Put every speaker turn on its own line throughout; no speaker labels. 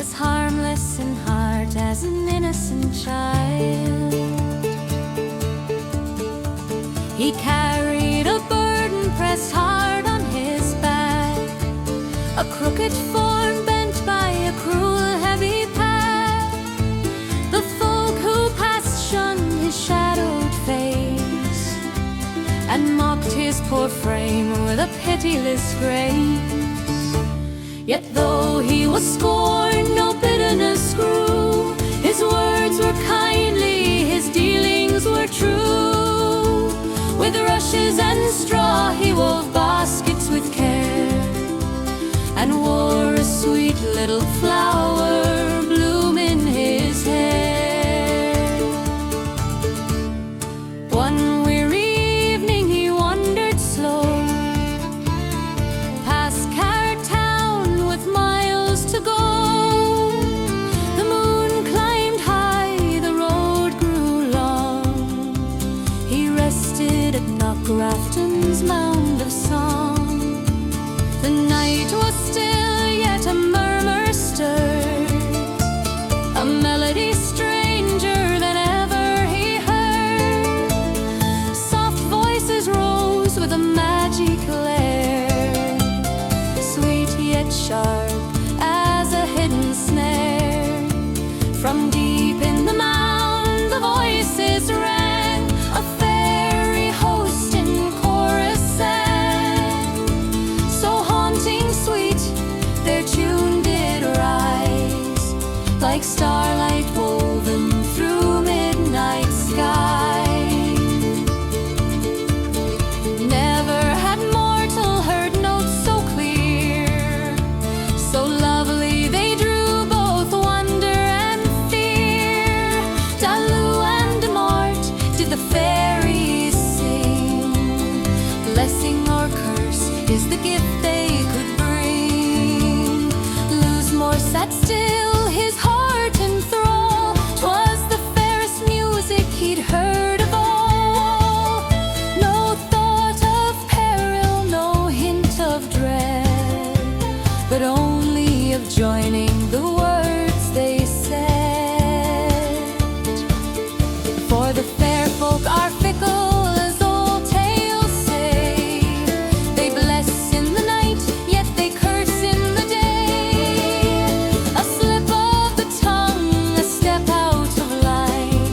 as harmless in heart as an innocent child. He carried a burden pressed hard on his back, a crooked form bent by a cruel heavy pack. The folk who passed shunned his shadowed face and mocked his poor frame with a pitiless grace. Yet though he was scorned, no bitterness grew. His words were kindly, his dealings were true. With rushes and straw he wove baskets with care, and wore a sweet little flower bloom in his hair. One weary evening he wandered slow past Carr town with miles to go. The moon climbed high, the road grew long. He rested at Knockgrafton's mound of song. The night was still, yet a murmur stirred, a melody stranger than ever he heard. Soft voices rose with a magic lair, sweet yet sharp as a hidden snare. From deep in the mound the voices rang, a fairy host in chorus sang. So haunting sweet their tune did rise, like starlight woven through midnight sky. Never had mortal heard notes so clear, so lovely they drew both wonder and fear. Dalu and Mort did the fairies sing, blessing or curse is the gift they could bring. Loosemore sat still, his heart in thrall. 'Twas the fairest music he'd heard of all. No thought of peril, no hint of dread, but only of joining the words they said. For the fair folk are fickle, as old tales say. They bless in the night, yet they curse in the day. A slip of the tongue, a step out of line,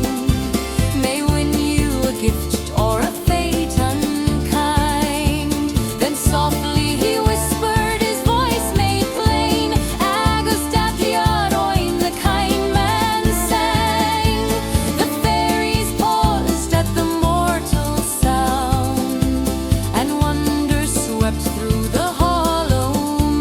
may win you a gift or a fate unkind. Then softly he whispered, his voice made plain, Agus dat Yaroin, the kind man sang. The fairies paused at the mortal sound, and wonder swept through the hollow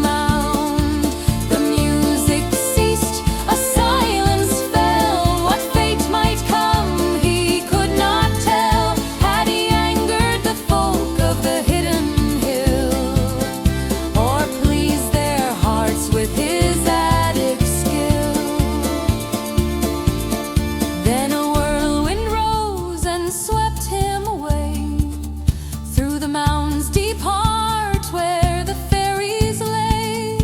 mound. The music ceased, a silence fell. What fate might come he could not tell. Had he angered the folk of the hidden hill, or pleased their hearts with his added skill? Then a whirlwind rose and swept him away through the mound's deep heart where the fairies lay.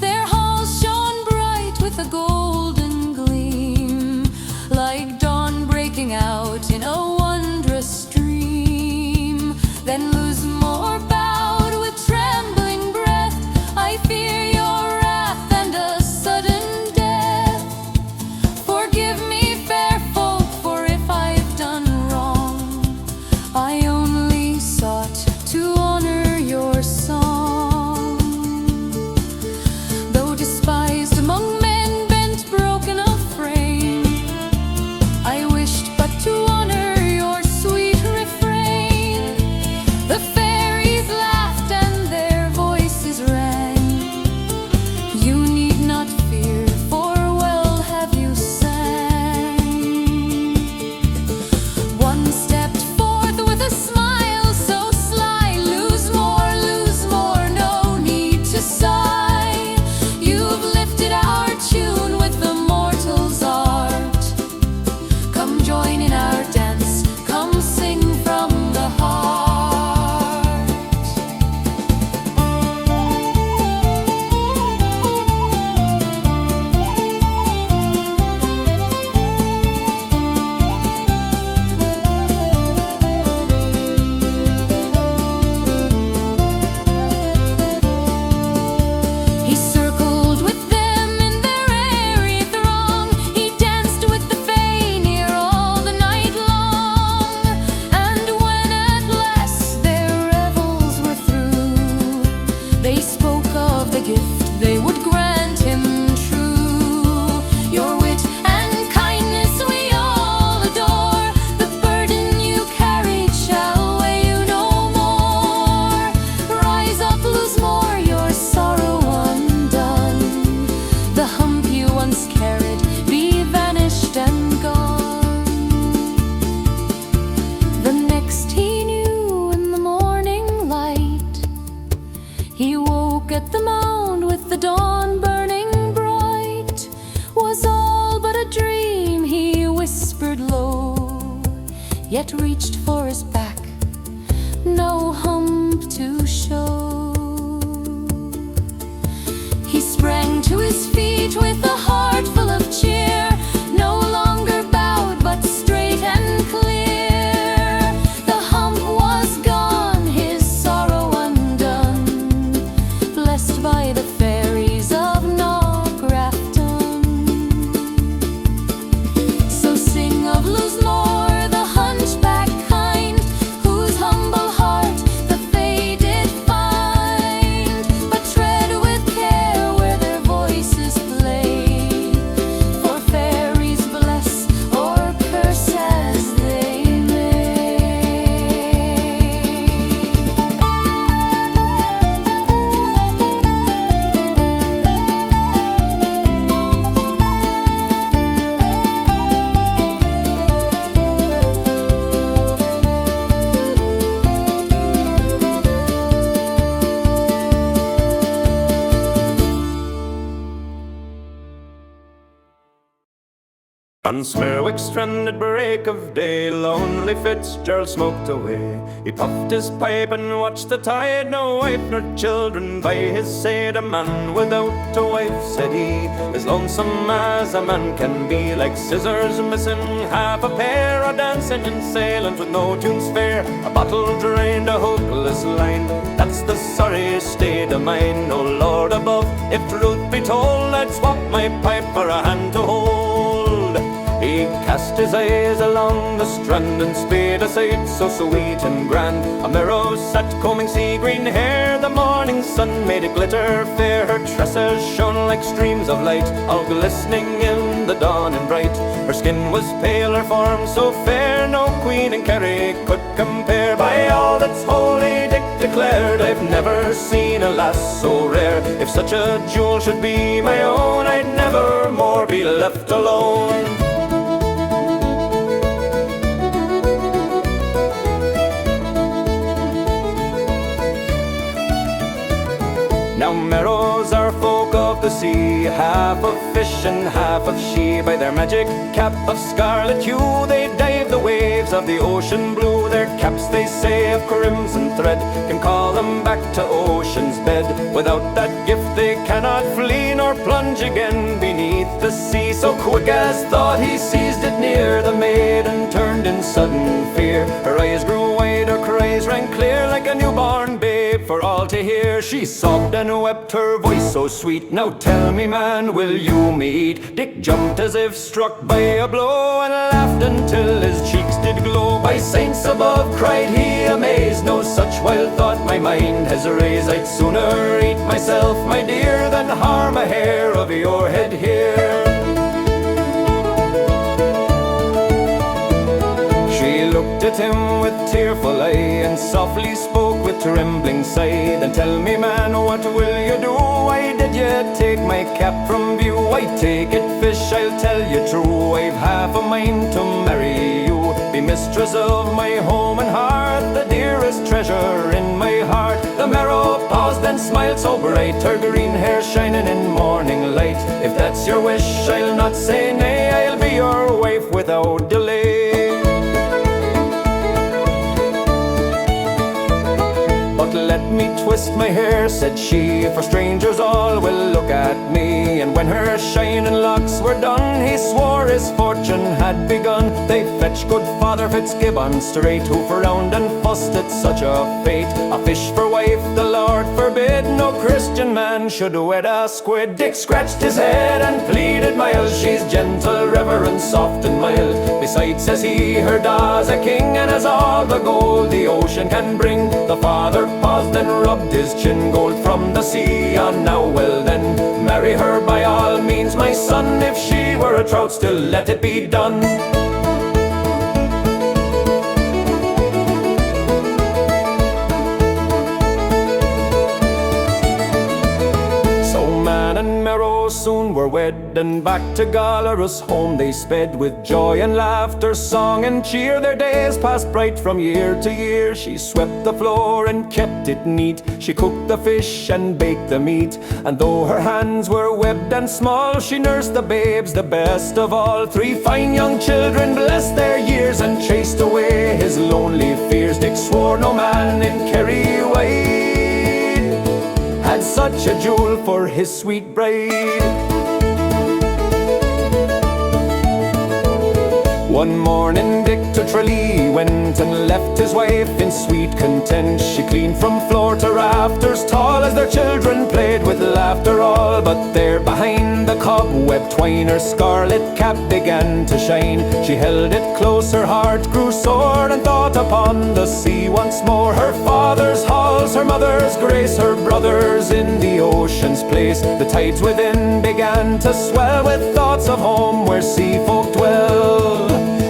Their halls shone bright with a golden gleam, like dawn breaking out in a wondrous stream. Then Loosemore bowed with trembling breath, I fear your wrath and a sudden death. Forgive me, fair folk, for if I've done wrong, I only sought to honor your song. Though despised among men, bent, broken of frame, I wished but to honor your sweet refrain. The fairies laughed and their voices rang. You need not fear, for well have you sang. One stepped forth with a it reached for his back, no hump to show. He sprang to his feet with a heart full of cheer, no longer bowed but straight and clear. The hump was gone, his sorrow undone, blessed by the fairies of Knockgrafton. So sing of Lismore, the hunchback kind, whose humble heart the Fae did find. But tread with care where their voices play, for fairies bless or curse as they may.
On Smerwick strand at break of day, lonely Fitzgerald smoked away. He puffed his pipe and watched the tide, no wife nor children by his side. A man without a wife, said he, as lonesome as a man can be. Like scissors missing half a pair, or dancing in Salem with no tunes fair. A bottle drained, a hookless line, that's the sorry state of mine. Oh Lord above, if truth be told, I'd swap my pipe for a hand to hold. He cast his eyes along the strand and sped a sight so sweet and grand. A merrow sat combing sea-green hair, the morning sun made it glitter fair. Her tresses shone like streams of light, all glistening in the dawn and bright. Her skin was pale, her form so fair, no queen in Kerry could compare. By all that's holy, Dick declared, I've never seen a lass so rare. If such a jewel should be my own, I'd never more be left alone. Now merrows are folk of the sea, half of fish and half of she. By their magic cap of scarlet hue, they dive the waves of the ocean blue. Their caps, they say, of crimson thread, can call them back to ocean's bed. Without that gift they cannot flee, nor plunge again beneath the sea. So quick as thought he seized it near, the maiden turned in sudden fear. Her eyes grew wide, her cries rang clear, like a newborn babe for all to hear. She sobbed and wept, her voice so sweet, now tell me, man, will you me eat? Dick jumped as if struck by a blow, and laughed until his cheeks did glow. By saints above, cried he, amazed, no such wild thought my mind has raised. I'd sooner eat myself, my dear, than harm a hair of your head here. She looked at him with tearful eye, and softly spoke with trembling sigh. Then tell me, man, what will you do? Why did you take my cap from view? I take it, fish, I'll tell you true. I've half a mind to marry you, be mistress of my home and heart, the dearest treasure in my heart. The merrow paused and smiled so bright, her green hair shining in morning light. If that's your wish, I'll not say nay, I'll be your wife without delay. But let me twist my hair, said she, for strangers all will look at me. And when her shining locks were done, he swore his fortune had begun. They fetched good Father Fitzgibbon straight, who frowned and fussed at such a fate. A fish for wife the Lord forbid, no Christian man should wed a squid. Dick scratched his head and pleaded mild, she's gentle, reverent, soft and mild. Besides, says he, her da's a king, and has all the gold the ocean can bring. The father paused and rubbed his chin, gold from the sea, and now well then, marry her by all means, my son. If she were a trout, still let it be done. So man and merrow soon were wed, and back to Gollerus home they sped. With joy and laughter, song and cheer, their days passed bright from year to year. She swept the floor and kept it neat, she cooked the fish and baked the meat. And though her hands were webbed and small, she nursed the babes the best of all. 3 fine young children blessed their years and chased away his lonely fears. Dick swore no man in Kerry Wade had such a jewel for his sweet bride. One morning Dick to Tralee went and left his wife in sweet content. She cleaned from floor to rafters, tall as their children played with laughter all. But there behind the cobweb twine her scarlet cap began to shine. She held it close, her heart grew sore, and thought upon the sea once more. Her father's halls, her mother's grace, her brothers in the ocean's place. The tides within began to swell with thoughts of home where sea folk dwell.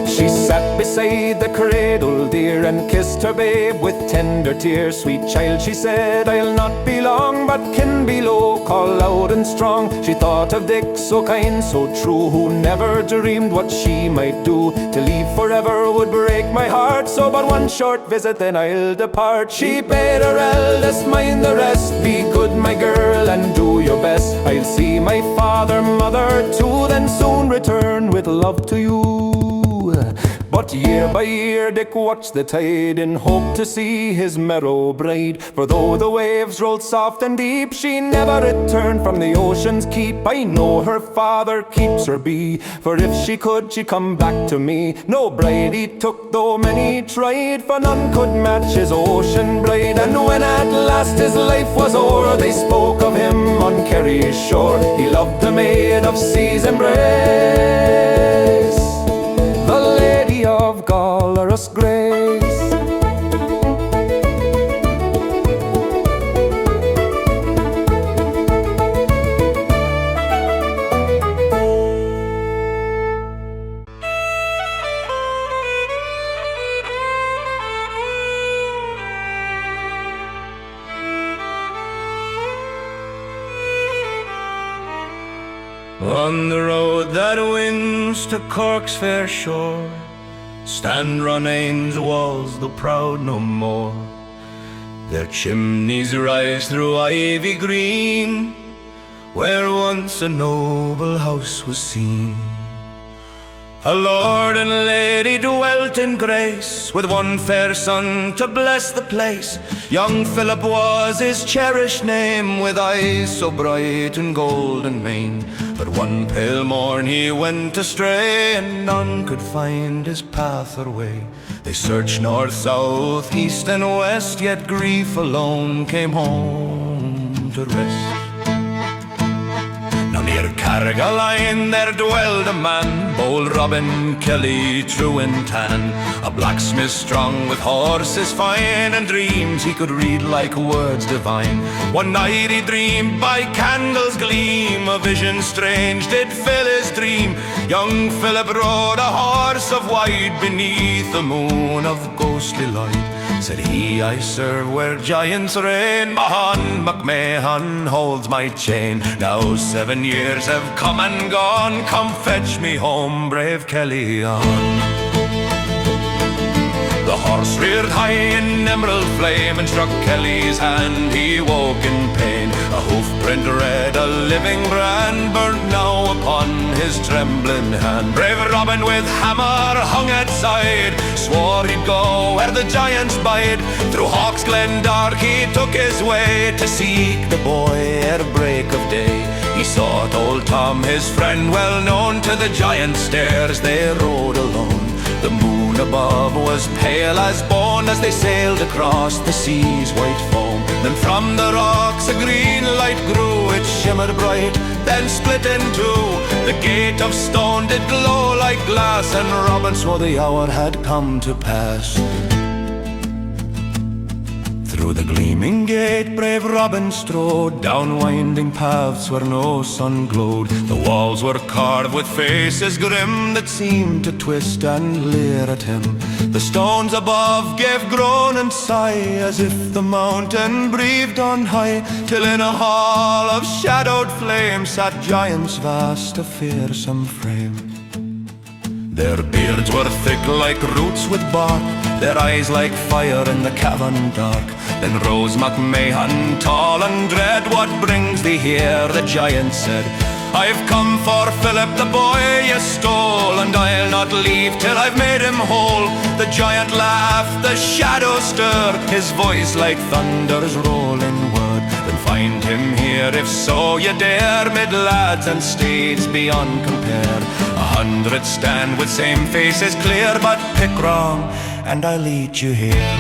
She sat beside the cradle dear and kissed her babe with tender tears. Sweet child, she said, I'll not be long, but can be low, call loud and strong. She thought of Dick, so kind, so true, who never dreamed what she might do. To leave forever would break my heart, so but one short visit then I'll depart. She bade her eldest mind the rest, be good my girl and do your best. I'll see my father, mother too, then soon return with love to you. But year by year Dick watched the tide in hope to see his merrow bride. For though the waves rolled soft and deep, she never returned from the ocean's keep. I know her father keeps her bee, for if she could, she'd come back to me. No bride he took, though many tried, for none could match his ocean bride. And when at last his life was o'er, they spoke of him on Kerry's shore. He loved the maid of sea's embrace, the Lady of Gollerus grace.
On the road that winds to Cork's fair shore stand Ronane's walls, though proud no more. Their chimneys rise through ivy green, where once a noble house was seen. A lord and lady dwelt in grace, with one fair son to bless the place. Young Philip was his cherished name, with eyes so bright and golden mane. But one pale morn he went astray, and none could find his path or way. They searched north, south, east and west, yet grief alone came home to rest. Now near Carrigaline there dwelled a man, bold Robin Kelly, true and tan, a blacksmith strong with horses fine, and dreams he could read like words divine. One night he dreamed by candles gleam, a vision strange did fill his dream. Young Philip rode a horse of white beneath the moon of ghostly light. Said he, I serve where giants reign, Mahan MacMahon holds my chain. Now 7 years have come and gone, come fetch me home, brave Kelly on. The horse reared high in emerald flame and struck Kelly's hand, he woke in pain. A hoofprint red, a living brand, burnt now upon his trembling hand. Brave Robin with hammer hung at side, swore he'd go where the giants bide. Through Hawk's Glen dark he took his way, to seek the boy ere break of day. He sought old Tom, his friend well known, to the giant stairs they rode alone. The moon above was pale as bone as they sailed across the sea's white foam. Then from the rocks a green light grew, it shimmered bright, then split in two. The gate of stone did glow like glass, and Robin swore the hour had come to pass. Through the gleaming gate brave Robin strode, down winding paths where no sun glowed. The walls were carved with faces grim that seemed to twist and leer at him. The stones above gave groan and sigh, as if the mountain breathed on high, till in a hall of shadowed flame sat giants vast of fearsome frame. Their beards were thick like roots with bark, their eyes like fire in the cavern dark. Then rose MacMahon, tall and dread. "What brings thee here?" the giant said. "I've come for Philip, the boy you stole, and I'll not leave till I've made him whole." The giant laughed, the shadows stirred, his voice like thunder's rolling word. "Then find him here, if so you dare, mid lads and steeds beyond compare. 100 stand with same faces clear, but pick wrong, and I'll lead you here."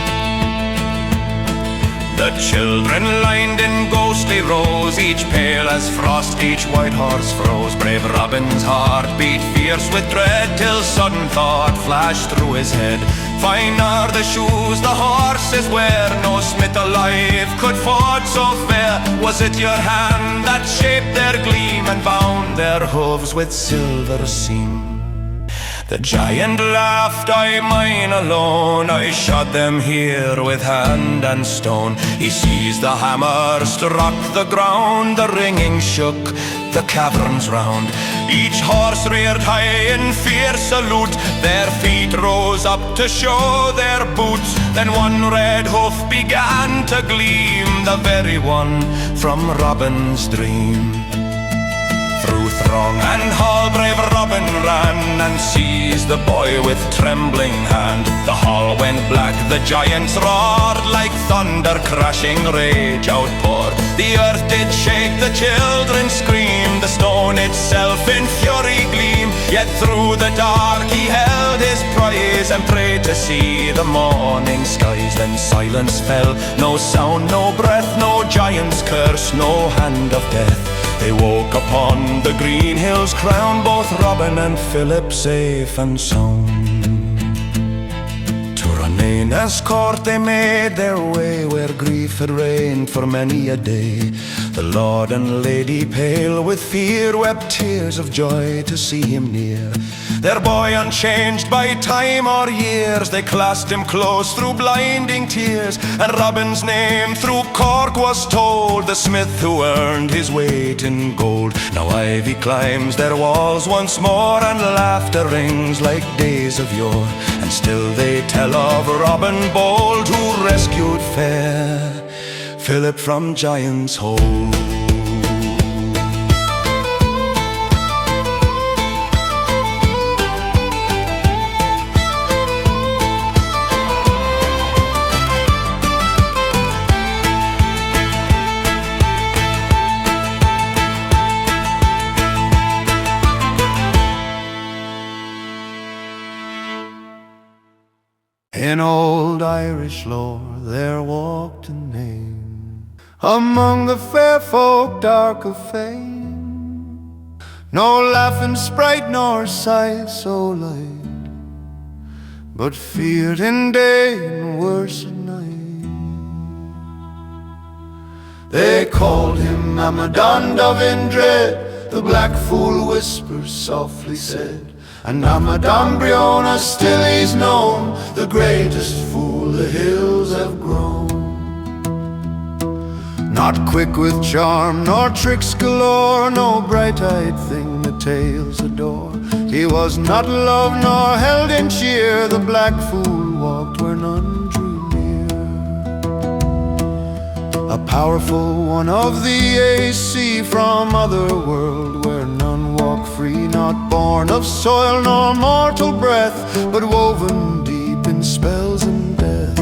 The children lined in ghostly rows, each pale as frost, each white horse froze. Brave Robin's heart beat fierce with dread, till sudden thought flashed through his head. "Fine are the shoes the horses wear, no smith alive could forge so fair. Was it your hand that shaped their gleam, and bound their hooves with silver seam?" The giant laughed, "I mine alone, I shot them here with hand and stone." He seized the hammer, struck the ground, the ringing shook the caverns round. Each horse reared high in fierce salute, their feet rose up to show their boots. Then one red hoof began to gleam, the very one from Robin's dream. Through throng and hall brave Robin ran, and seized the boy with trembling hand. The hall went black, the giants roared, like thunder crashing rage outpoured. The earth did shake, the children screamed, the stone itself in fury gleamed. Yet through the dark he held his prize, and prayed to see the morning skies. Then silence fell, no sound, no breath, no giant's curse, no hand of death. They woke upon the green hills crown, both Robin and Philip safe and sound. To Ranina's court they made their way, where grief had reigned for many a day. The Lord and Lady, pale with fear, wept tears of joy to see him near. Their boy unchanged by time or years, they clasped him close through blinding tears. And Robin's name through Cork was told, the smith who earned his weight in gold. Now ivy climbs their walls once more, and laughter rings like days of yore. And still they tell of Robin bold, who rescued fair Philip from giant's hold. In old Irish lore there walked a name among the fair folk dark of fame, no laughing sprite nor sight so light, but feared in day and worse at night. They called him Amadán Dubh in dread, the black fool whispers softly said. And Amadán Dubh still he's known, the greatest fool the hills have grown. Not quick with charm, nor tricks galore, no bright-eyed thing the tales adore. He was not loved nor held in cheer, the black fool walked where none drew near. A powerful one of the AC from other world, where none walk free, not born of soil nor mortal breath, but woven deep in spells and death.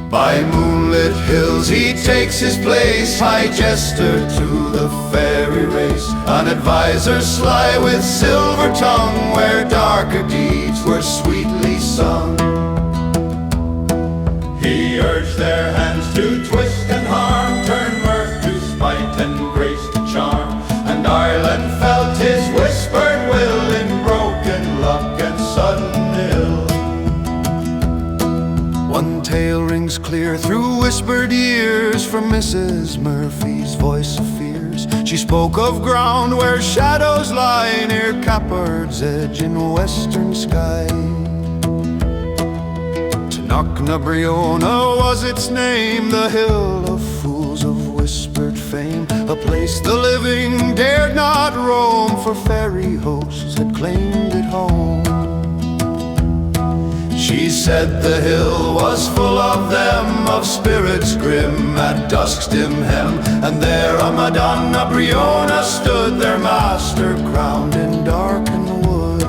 By moonlit hills he takes his place, high jester to the fairy race, an advisor sly with silver tongue, where darker deeds were sweetly sung. He urged their hands to twist and harm, turn mirth to spite and grace to charm. And Ireland felt his whispered will in broken luck and sudden ill. One
tale rings clear through whispered ears from Mrs. Murphy's voice of fears. She spoke of ground where shadows lie near Cappard's Edge in western Skye. Knockgrafton was its name, the hill of fools of whispered fame, a place the living dared not roam, for fairy hosts had claimed it home. She said the hill was full of them, of spirits grim at dusk's dim hem, and there Amadán Dubh stood, their master crowned in darkened wood.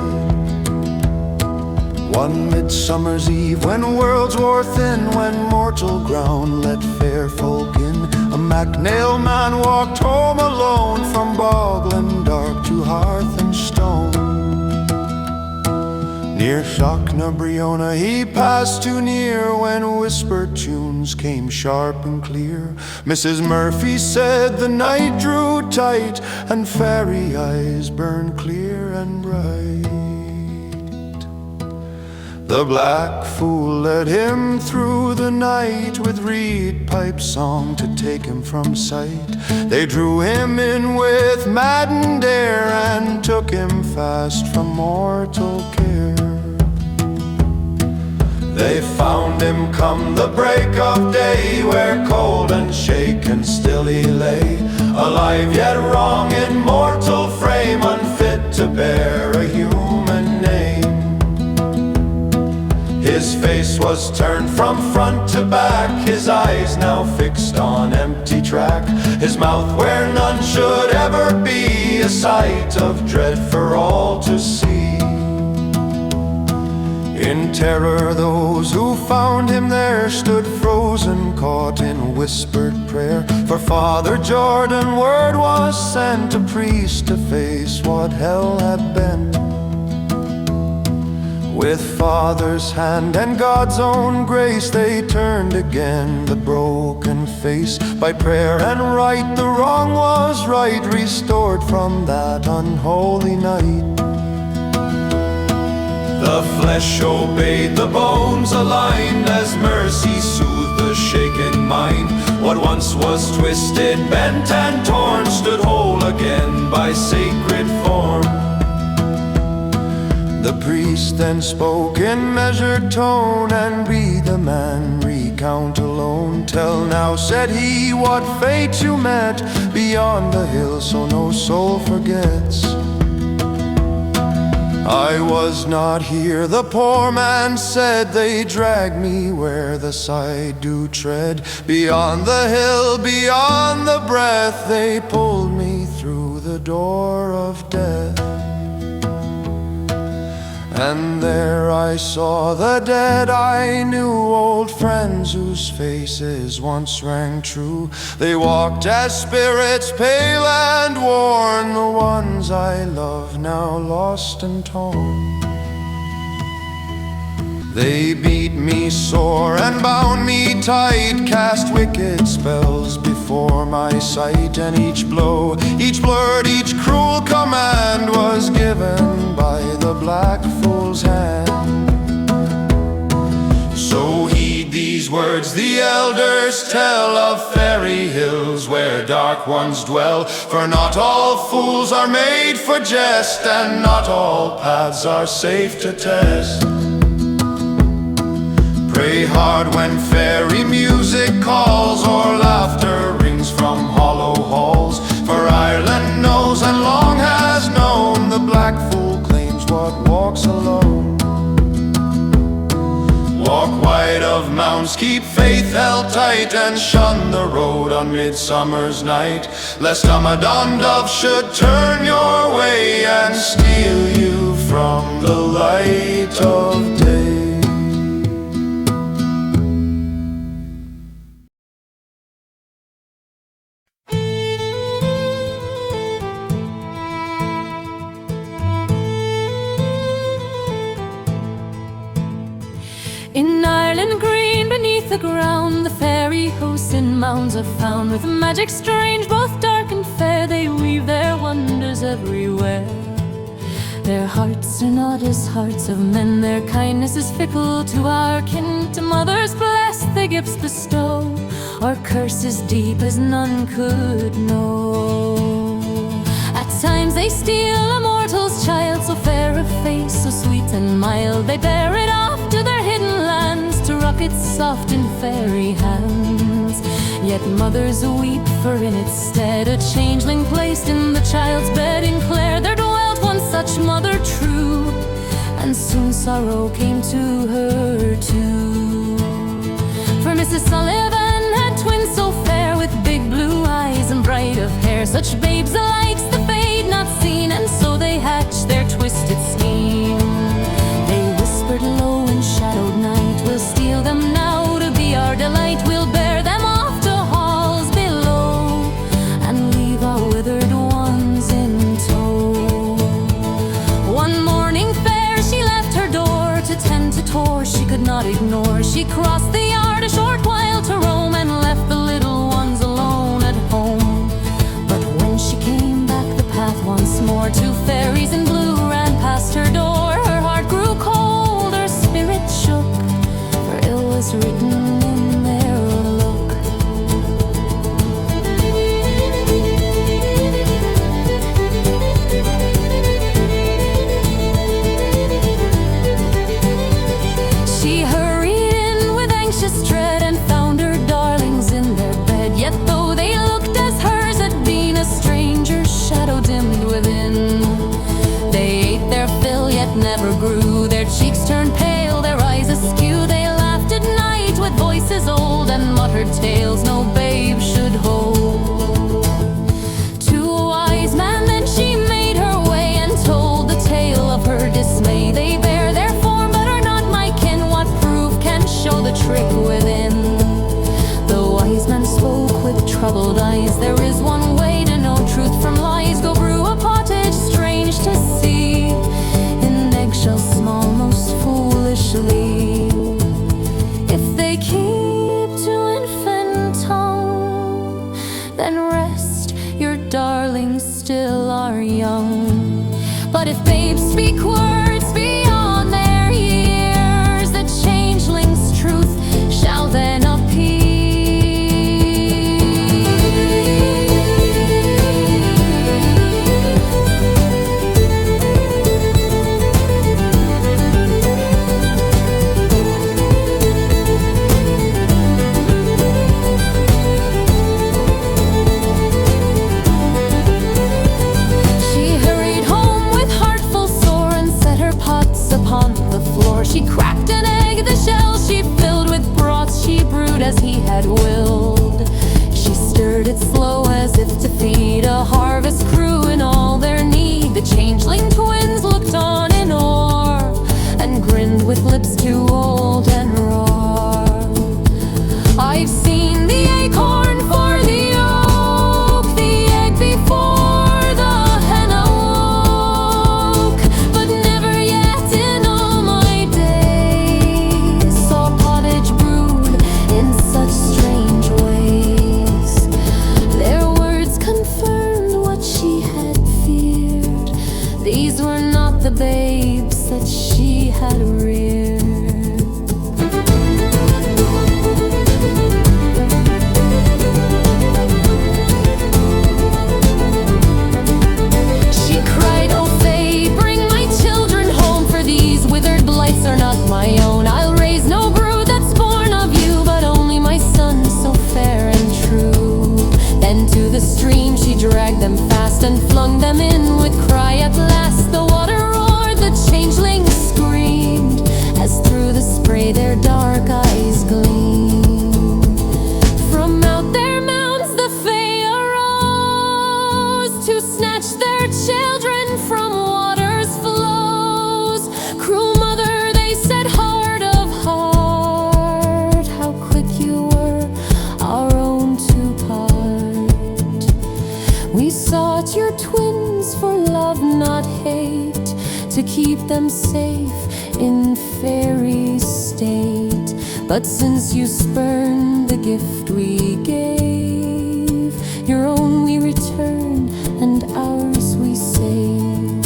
One midsummer's eve, when worlds wore thin, when mortal ground let fair folk in, a MacNail man walked home alone from bogland dark to hearth and stone. Near Knockgrafton he passed too near, when whispered tunes came sharp and clear. Mrs. Murphy said the night drew tight, and fairy eyes burned clear and bright. The black fool led him through the night, with reed pipe song to take him from sight. They drew him in with maddened air, and took him fast from mortal care. They found him come the break of day, where cold and shaken still he lay, alive yet wrong in mortal frame, unfit to bear a human name. His face was turned from front to back, his eyes now fixed on empty track, his mouth where none should ever be, a sight of dread for all to see. In terror those who found him there stood frozen, caught in whispered prayer, for Father Jordan word was sent, a priest to face what hell had bent. With Father's hand and God's own grace, they turned again the broken face. By prayer and right the wrong was right, restored from that unholy night. The flesh obeyed, the bones aligned, as mercy soothed the shaken mind. What once was twisted, bent and torn, stood whole again by sacred form. The priest then spoke in measured tone, and we the man recount alone. Tell now, said he, what fate you met beyond the hill, so no soul forgets. I was not here, the poor man said, they dragged me where the side do tread. Beyond the hill, beyond the breath, they pulled me through the door of death. And there I saw the dead I knew, old friends whose faces once rang true. They walked as spirits pale and worn, the ones I love now lost and torn. They beat me sore and bound me tight, cast wicked spells before my sight, and each blow, each blurred, each cruel command was given by the black fool's hand. So heed these words the elders tell, of fairy hills where dark ones dwell, for not all fools are made for jest, and not all paths are safe to test. Pray hard when fairy music calls, or laughter rings from hollow halls, for Ireland knows and long has known, the black fool claims what walks alone. Walk wide of mounts, keep faith held tight, and shun the road on midsummer's night, lest Amadán Dubh should turn your way and steal you from the light of day.
In Ireland green, beneath the ground, the fairy hosts in mounds are found. With magic strange, both dark and fair, they weave their wonders everywhere. Their hearts are not as hearts of men, their kindness is fickle to our kin, to mothers blessed gifts bestow, or curses deep as none could know. At times they steal a mortal's child, so fair of face, so sweet and mild. They bear it off to their hidden lands, to rock its soft and fairy hands. Yet mothers weep, for in its stead a changeling placed in the child's bed. In Clare there dwelt one such mother true, and soon sorrow came to her too. For Mrs. Sullivan had twins so fair, with big blue eyes and bright of hair, such babes alike's the fate not seen, and so they hatched their twisted scheme. They whispered low in shadowed night, we'll steal them now to be our delight. We'll bear them off to halls below, and leave our withered ones in tow. One morning fair she left her door, to tend to Tor she could not ignore. She crossed the yard a short while to roam, and left the little ones alone at home. But when she came back the path once more, two fairies in blue ran past her door. Her heart grew cold, her spirit shook, for ill was written in their look. She hurried in with anxious tread, and found her darlings in their bed. Yet though they looked as hers had been, a stranger's shadow dimmed within. They ate their fill, yet never grew. Their cheeks turned pale, their eyes askew. They laughed at night with voices old, and muttered tales no babe should hold. To a wise man then she made her way, and told the tale of her dismay. They bear their form but are not my kin, what proof can show the trick within? The wise man spoke with troubled eyes, there is one way to know truth from lies. Go brew a pottage strange to see, in eggshells small most foolishly. If they keep to infant tongue, then rest, your darlings still are young. But if babes speak words beyond their years, the changeling's truth shall then appear. She hurried home with heart full sore, and set her pots upon the floor. She cracked an egg, the shell she filled with broth she brewed as he had willed. She stirred it slow as if to feed a harvest crew in all their need. The changeling twins looked on in awe, and grinned with lips too old and raw. I've seen the acorn for the oak, the egg before the hen awoke, but never yet in all my days saw pottage brewed in such strange ways. Their words confirmed what she had feared, these were not the babes that she had reared. She cried, "Oh Fae, bring my children home, for these withered blights are not my own. I'll raise no brood that's born of you, but only my son so fair and true." Then to the stream she dragged them fast, and flung them in with cry at last. The water roared, the changelings screamed, as through the spray their dark eyes gleamed. From out their mounds the Fae arose, to snatch their children from water's flows. Cruel mother, they said, heart of heart, how quick you were our own to part. We sought your twins for love, not hate, to keep them safe in fairy state. But since you spurned the gift we gave, your own we return, and ours we save.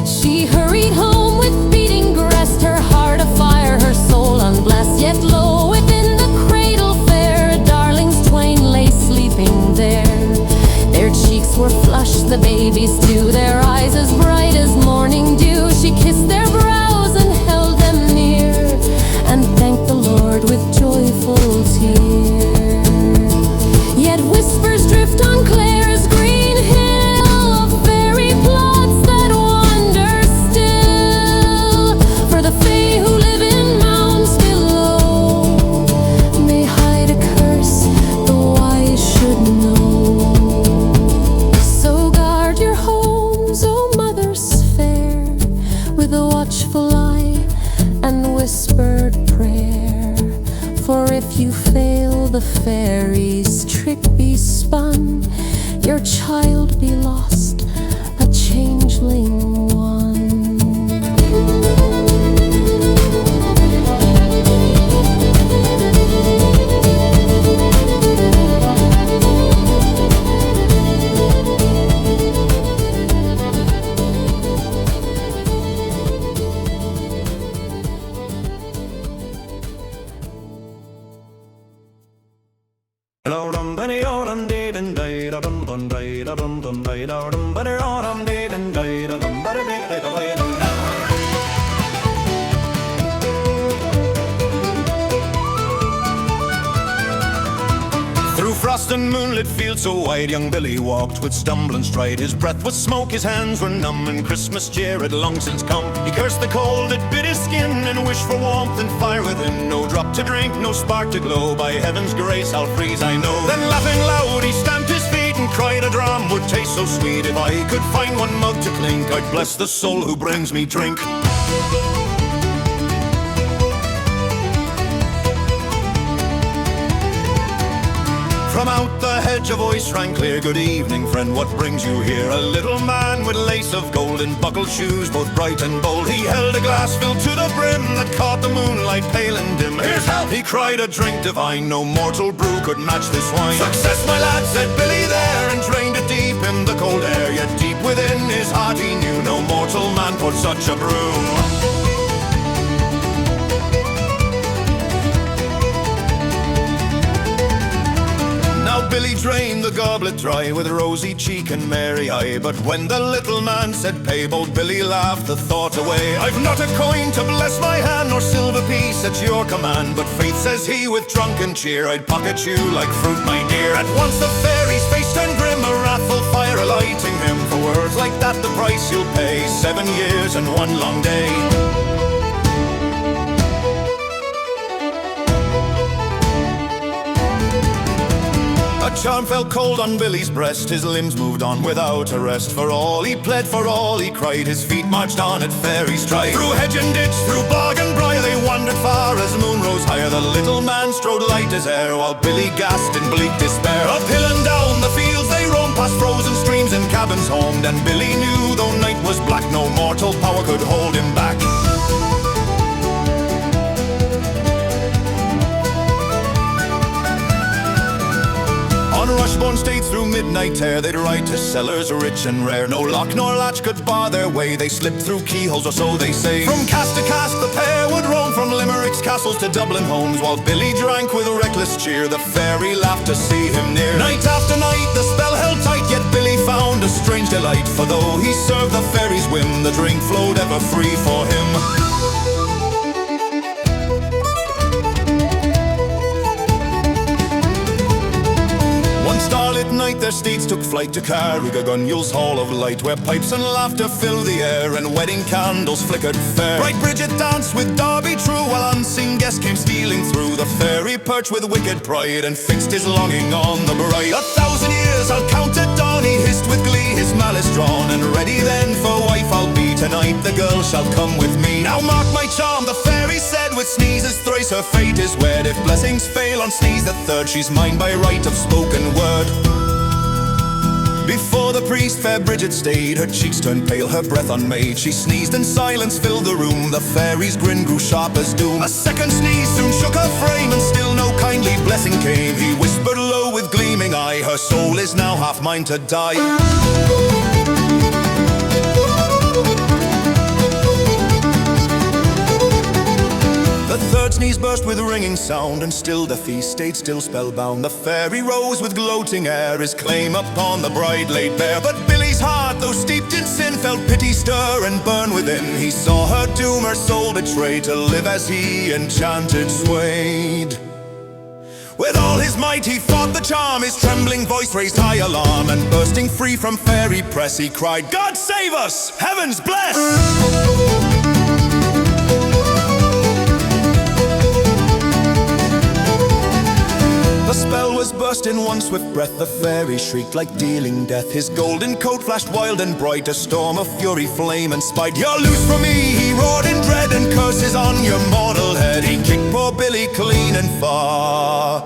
She hurried home with beating breast, her heart afire, her soul unblessed. Yet lo, within the the babies too, their eyes as bright as morning dew. She kissed their brows and held them near, and thanked the Lord with joyful tear. Yet whispers drift on Clare's green hill of fairy plots that wander still, for the fae who live in mounds below may hide a curse the wise should know. So guard your homes, O mothers fair, with a watchful eye and whispered prayer. For if you fail the fairies' trick be spun, your child be lost, a changeling one.
Through frost and moonlit fields so wide, young Billy walked with stumbling stride. His breath was smoke, his hands were numb, and Christmas cheer had long since come. He cursed the cold that bit his skin, and wished for warmth and fire within. No drop to drink, no spark to glow, by heaven's grace I'll freeze, I know. Then laughing loud he stamped his feet and cried, a dram would taste so sweet. If I could find one mug to clink, I'd bless the soul who brings me drink. From out the hedge a voice rang clear, good evening friend, what brings you here? A little man with lace of gold and buckled shoes, both bright and bold. He held a glass filled to the brim that caught the moonlight pale and dim. Here's health, he cried, a drink divine, no mortal brew could match this wine. Success, my lad, said Billy there, and drained it deep in the cold air. Yet deep within his heart he knew no mortal man put such a brew. Billy drained the goblet dry with rosy cheek and merry eye. But when the little man said pay, bold Billy laughed the thought away. I've not a coin to bless my hand, nor silver piece at your command, but faith, says he with drunken cheer, I'd pocket you like fruit, my dear. At once the fairy's face turned grim, a wrathful fire alighting him. For words like that the price you'll pay, 7 years and 1 long day. A charm fell cold on Billy's breast, his limbs moved on without a rest. For all he pled, for all he cried, his feet marched on at fairy stride. Through hedge and ditch, through bog and briar, they wandered far as the moon rose higher. The little man strode light as air, while Billy gasped in bleak despair. Up hill and down the fields they roamed, past frozen streams and cabins homed. And Billy knew, though night was black, no mortal power could hold him back. Rushborn stayed through midnight tear, they'd ride to cellars rich and rare. No lock nor latch could bar their way, they slipped through keyholes, or so they say. From cast to cast the pair would roam, from Limerick's castles to Dublin homes, while Billy drank with reckless cheer, the fairy laughed to see him near. Night after night the spell held tight, yet Billy found a strange delight. For though he served the fairy's whim, the drink flowed ever free for him. Starlit night their steeds took flight to Carrigagunul's Hall of Light, where pipes and laughter filled the air and wedding candles flickered fair. Bright Bridget danced with Darby True, while unseen guests came stealing through. The fairy perched with wicked pride and fixed his longing on the bride. 1,000 years I'll count at dawn, he hissed with glee, his malice drawn, and ready then for wife I'll be. Tonight the girl shall come with me. Now mark my charm, the fairy said, with sneezes thrice her fate is wed. If blessings fail on sneeze the third, she's mine by right of spoken word. Before the priest fair Bridget stayed, her cheeks turned pale, her breath unmade. She sneezed and silence filled the room, the fairy's grin grew sharp as doom. A second sneeze soon shook her frame, and still no kindly blessing came. He whispered low with gleaming eye, her soul is now half mine to die. The third
sneeze burst with ringing sound, and still the feast stayed still spellbound. The fairy rose with gloating air, his claim upon the bride laid bare. But Billy's heart, though steeped in sin, felt pity stir and burn within. He saw her doom, her soul betray, to live as he enchanted swayed. With all his might he fought the charm, his trembling voice raised high alarm, and bursting free from fairy press he cried, "God save us! Heavens bless!" The spell was burst in one swift breath, the fairy shrieked like dealing death. His golden coat flashed wild and bright, a storm of fury, flame and spite. "You're loose from me," he roared in dread, "and curses on your mortal head." He kicked poor Billy clean and far,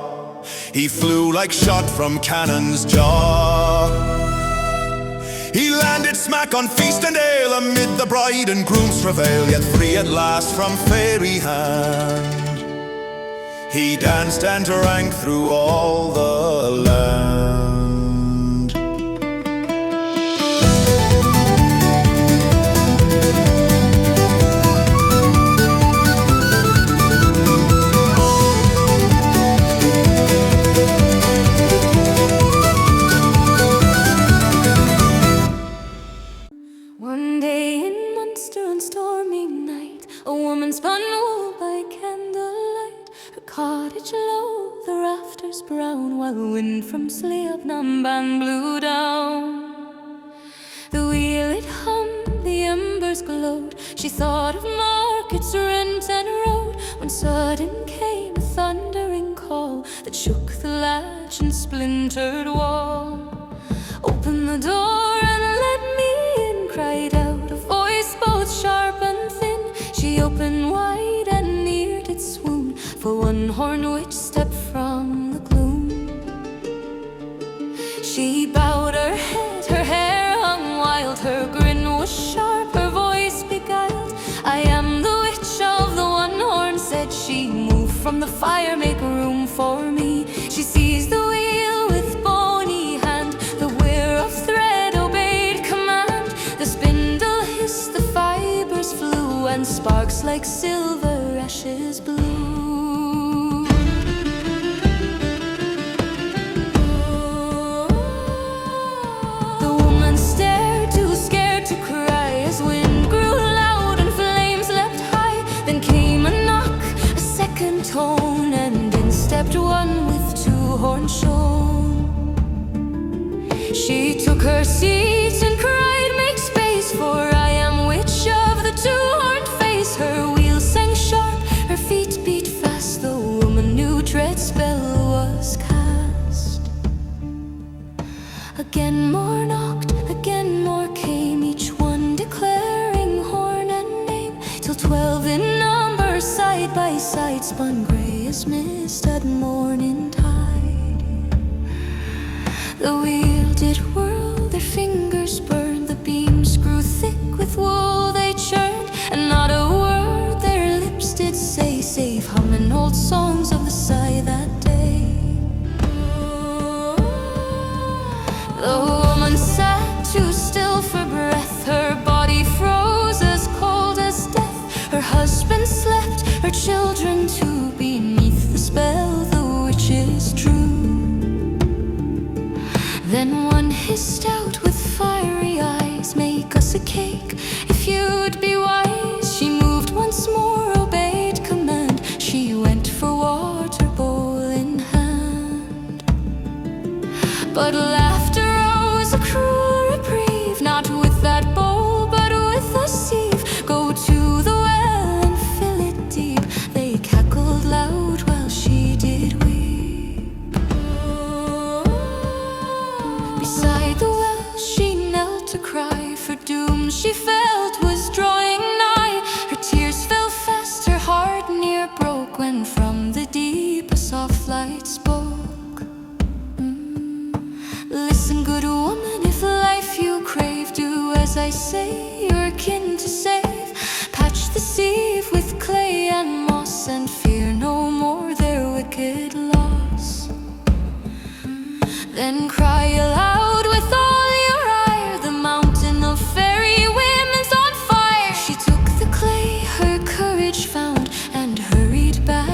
he flew like shot from cannon's jaw. He landed smack on feast and ale, amid the bride and groom's travail, yet free at last from fairy hand. He danced and drank through all the land.
One day in Munster on stormy night, a woman spun wool by candlelight. Her cottage low, the rafters brown, while wind from Sleabnamban blew down. The wheel it hummed, the embers glowed. She thought of markets rent and road, when sudden came a thundering call that shook the latch and splintered wall. "Open the door and let me in," cried out a voice both sharp and thin. She opened wide and near did swoon, for one horned witch stepped from the gloom. She bowed her head, her hair hung wild, her grin was sharp, her voice beguiled. "I am the witch of the one horn," said she. "Move from the fire, make room for me." She seized the wheel with bony hand, the weir of thread obeyed command. The spindle hissed, the fibers flew, and sparks like silver ashes blew. The woman stared, too scared to cry, as wind grew loud and flames leapt high. Then came a knock, a second tone, and in stepped one with two horns shone. She took her seat and cried, "Make space, for I am witch of the two-horned face." Her wheel sang sharp, her feet beat fast, the woman knew dread spell was cast. Again more knocked, again more came, each one declaring horn and name, till 12 in number side by side spun grey as mist at morning tide. The wheel did whirl, their fingers burned, the beams grew thick with wool they churned, and not a word their lips did say, save humming old songs of the sigh that day. The woman sat too still for breath, her body froze as cold as death. Her husband slept, her children too, beneath the spell the witches drew. Then one hissed out with fiery eyes, "Make us a cake if you'd be wise." She moved once more, obeyed command. She went for water, bowl in hand. But laughter rose, a cruel reprieve, not with that bowl, but with a sieve. "Go to the well and fill it deep." They cackled loud while she did weep. Beside the well she knelt to cry, for doom she felt was drawing nigh. Her tears fell fast, her heart near broke, when from the deep a soft light spoke. "Listen, good woman, if life you crave, do as I say, your kin to save. Patch the sieve with clay and moss, and fear no more their wicked loss. Then cry aloud with all your ire, the mountain of fairy women's on fire." She took the clay her courage found, and hurried back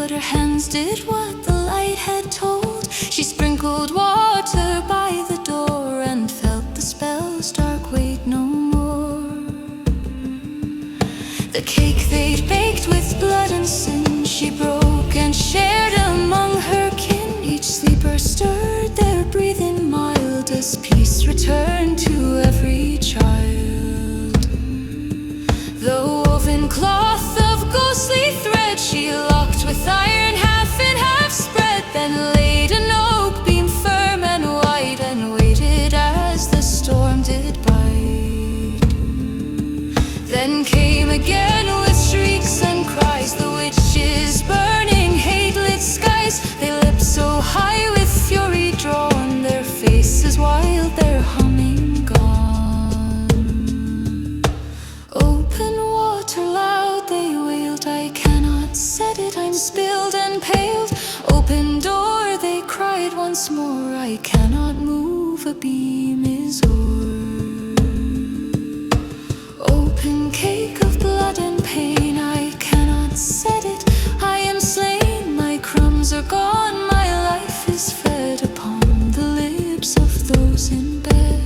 but her hands did what the light had told. She sprinkled water by the door and felt the spell's dark weight no more. The cake they'd baked with blood and sin she broke and shared among her kin. Each sleeper stirred their breathing mild as peace returned to every child. The woven cloth of ghostly thread she locked with iron half in half spread, then laid an oak beam firm and white and waited as the storm did bite. Then came again with shrieks and cries the witches burning hate-lit skies. They leapt so high with fury drawn, their faces wild, their humming gone. Open water loud they wailed, I cannot set it, I'm spilled and paled. Open door they cried once more, I cannot move, a beam is o'er. Open cake of blood and pain, I cannot set it, I am slain. My crumbs are gone, my life is fed upon the lips of those in bed.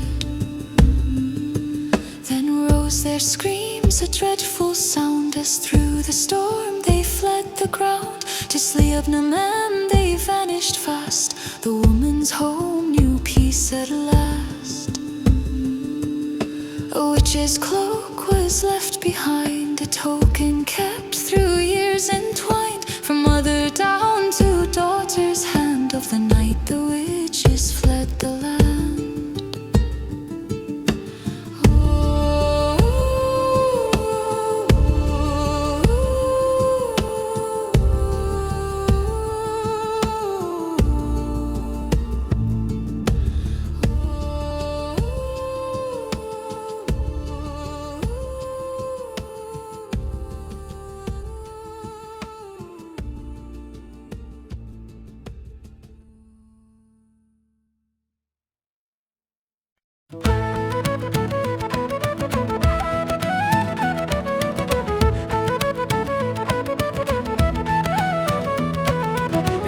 Then rose their screams, a dreadful sound, as through the storm they fled the ground. To Sleobna man they vanished fast, the woman's home knew peace at last. A witch's cloak was left behind, a token kept through years entwined. From mother down to daughter's hand, of the night the witches fled the land.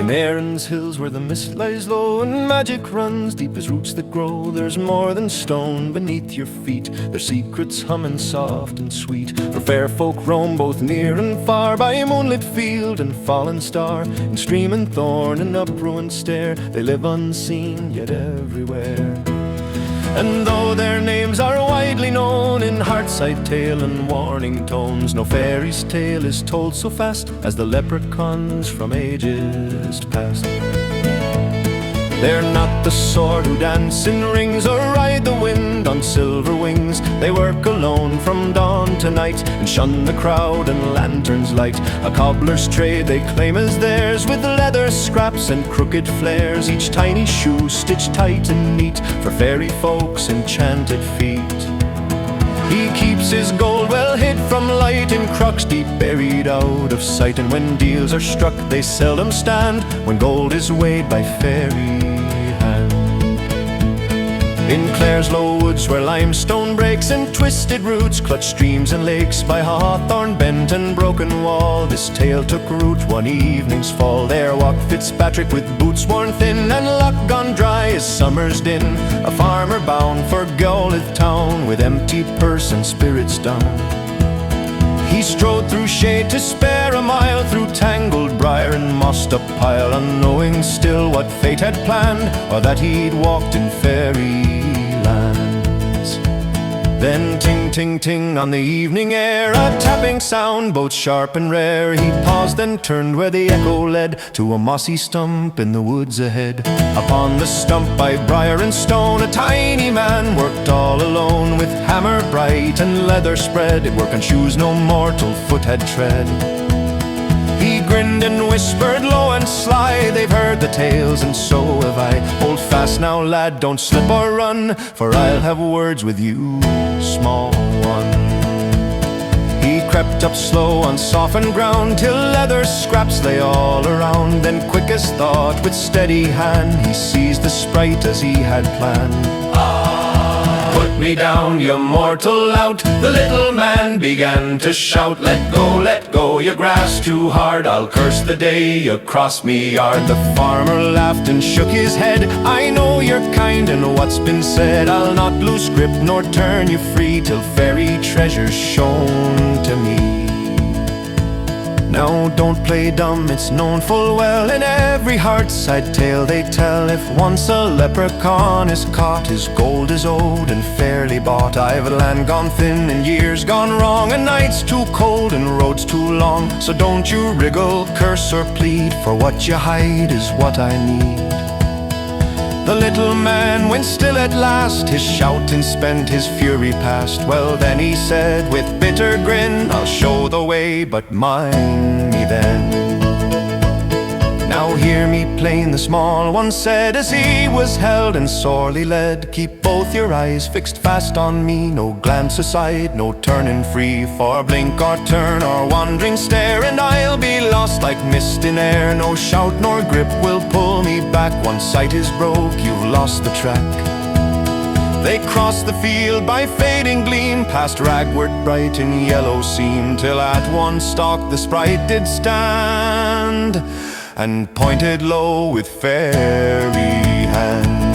In Erin's hills where the mist lies low and magic runs deep as roots that grow, there's more than stone beneath your feet, their secrets humming soft and sweet. For fair folk roam both near and far, by moonlit field and fallen star, in stream and thorn and up-ruined stair, they live unseen yet everywhere. And though their names are widely known in heartside tale and warning tones, no fairy's tale is told so fast as the leprechauns from ages past. They're not the sort who dance in rings or ride the wind on silver wings. They work alone from dawn to night and shun the crowd and lanterns light. A cobbler's trade they claim as theirs, with leather scraps and crooked flares, each tiny shoe stitched tight and neat for fairy folks' enchanted feet. He keeps his gold well hid from light in crocks deep buried out of sight, and when deals are struck they seldom stand, when gold is weighed by fairy hand. In Clare's low woods where limestone breaks and twisted roots clutch streams and lakes, by hawthorn bent and broken wall this tale took root one evening's fall. There walked Fitzpatrick with boots worn thin and luck gone dry as summer's din, a farmer bound for Gowlith town with empty purse and spirits down. He strode through shade to spare a mile, through tangled briar and mossed up pile, unknowing still what fate had planned, or that he'd walked in fairy lands. Then ting ting ting on the evening air, a tapping sound both sharp and rare. He paused then turned where the echo led, to a mossy stump in the woods ahead. Upon the stump by briar and stone a tiny man worked all alone, with hammer bright and leather spread, work and shoes no mortal foot had tread. He grinned and whispered low and sly, they've heard the tales and so have I. Hold fast now lad, don't slip or run, for I'll have words with you, small one. He crept up slow on softened ground, till leather scraps lay all around. Then quick as thought with steady hand he seized the sprite as he had planned. Put
me down, you mortal lout. The little man began to shout, let go, you grasp too hard. I'll curse the day you cross me yard. The farmer laughed and shook his head. I know you're kind and what's been said. I'll not lose grip nor turn you free till fairy treasures shown to me. Now don't play dumb, it's known full well in every heartside tale they tell. If once a leprechaun is caught, his gold is owed and fairly bought. I've land gone thin and years gone wrong, and nights too cold and roads too long. So don't you wriggle, curse or plead, for what you hide is what I need. The little man went still at last, his shouting spent, his fury past. Well then he said with bitter grin, I'll show the way, but mind me then. Now hear me plain, the small one said, as he was held and sorely led. Keep both your eyes fixed fast on me, no glance aside, no turning free. For blink or turn or wandering stare, and I'll be lost like mist in air. No shout nor grip will pull me back. Once sight is broke, you've lost the track. They crossed the field by fading gleam, past ragwort bright in yellow seam, till at one stalk the sprite did stand, and pointed low with fairy hand.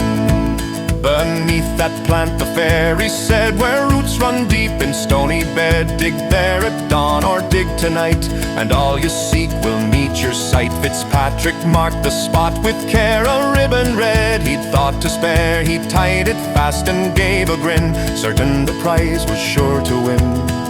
Beneath that plant the fairy said, where roots run deep in stony bed, dig there at dawn or dig tonight, and all you seek will meet your sight. Fitzpatrick marked the spot with care, a ribbon red he'd thought to spare. He tied it fast and gave a grin, certain the prize was sure to win.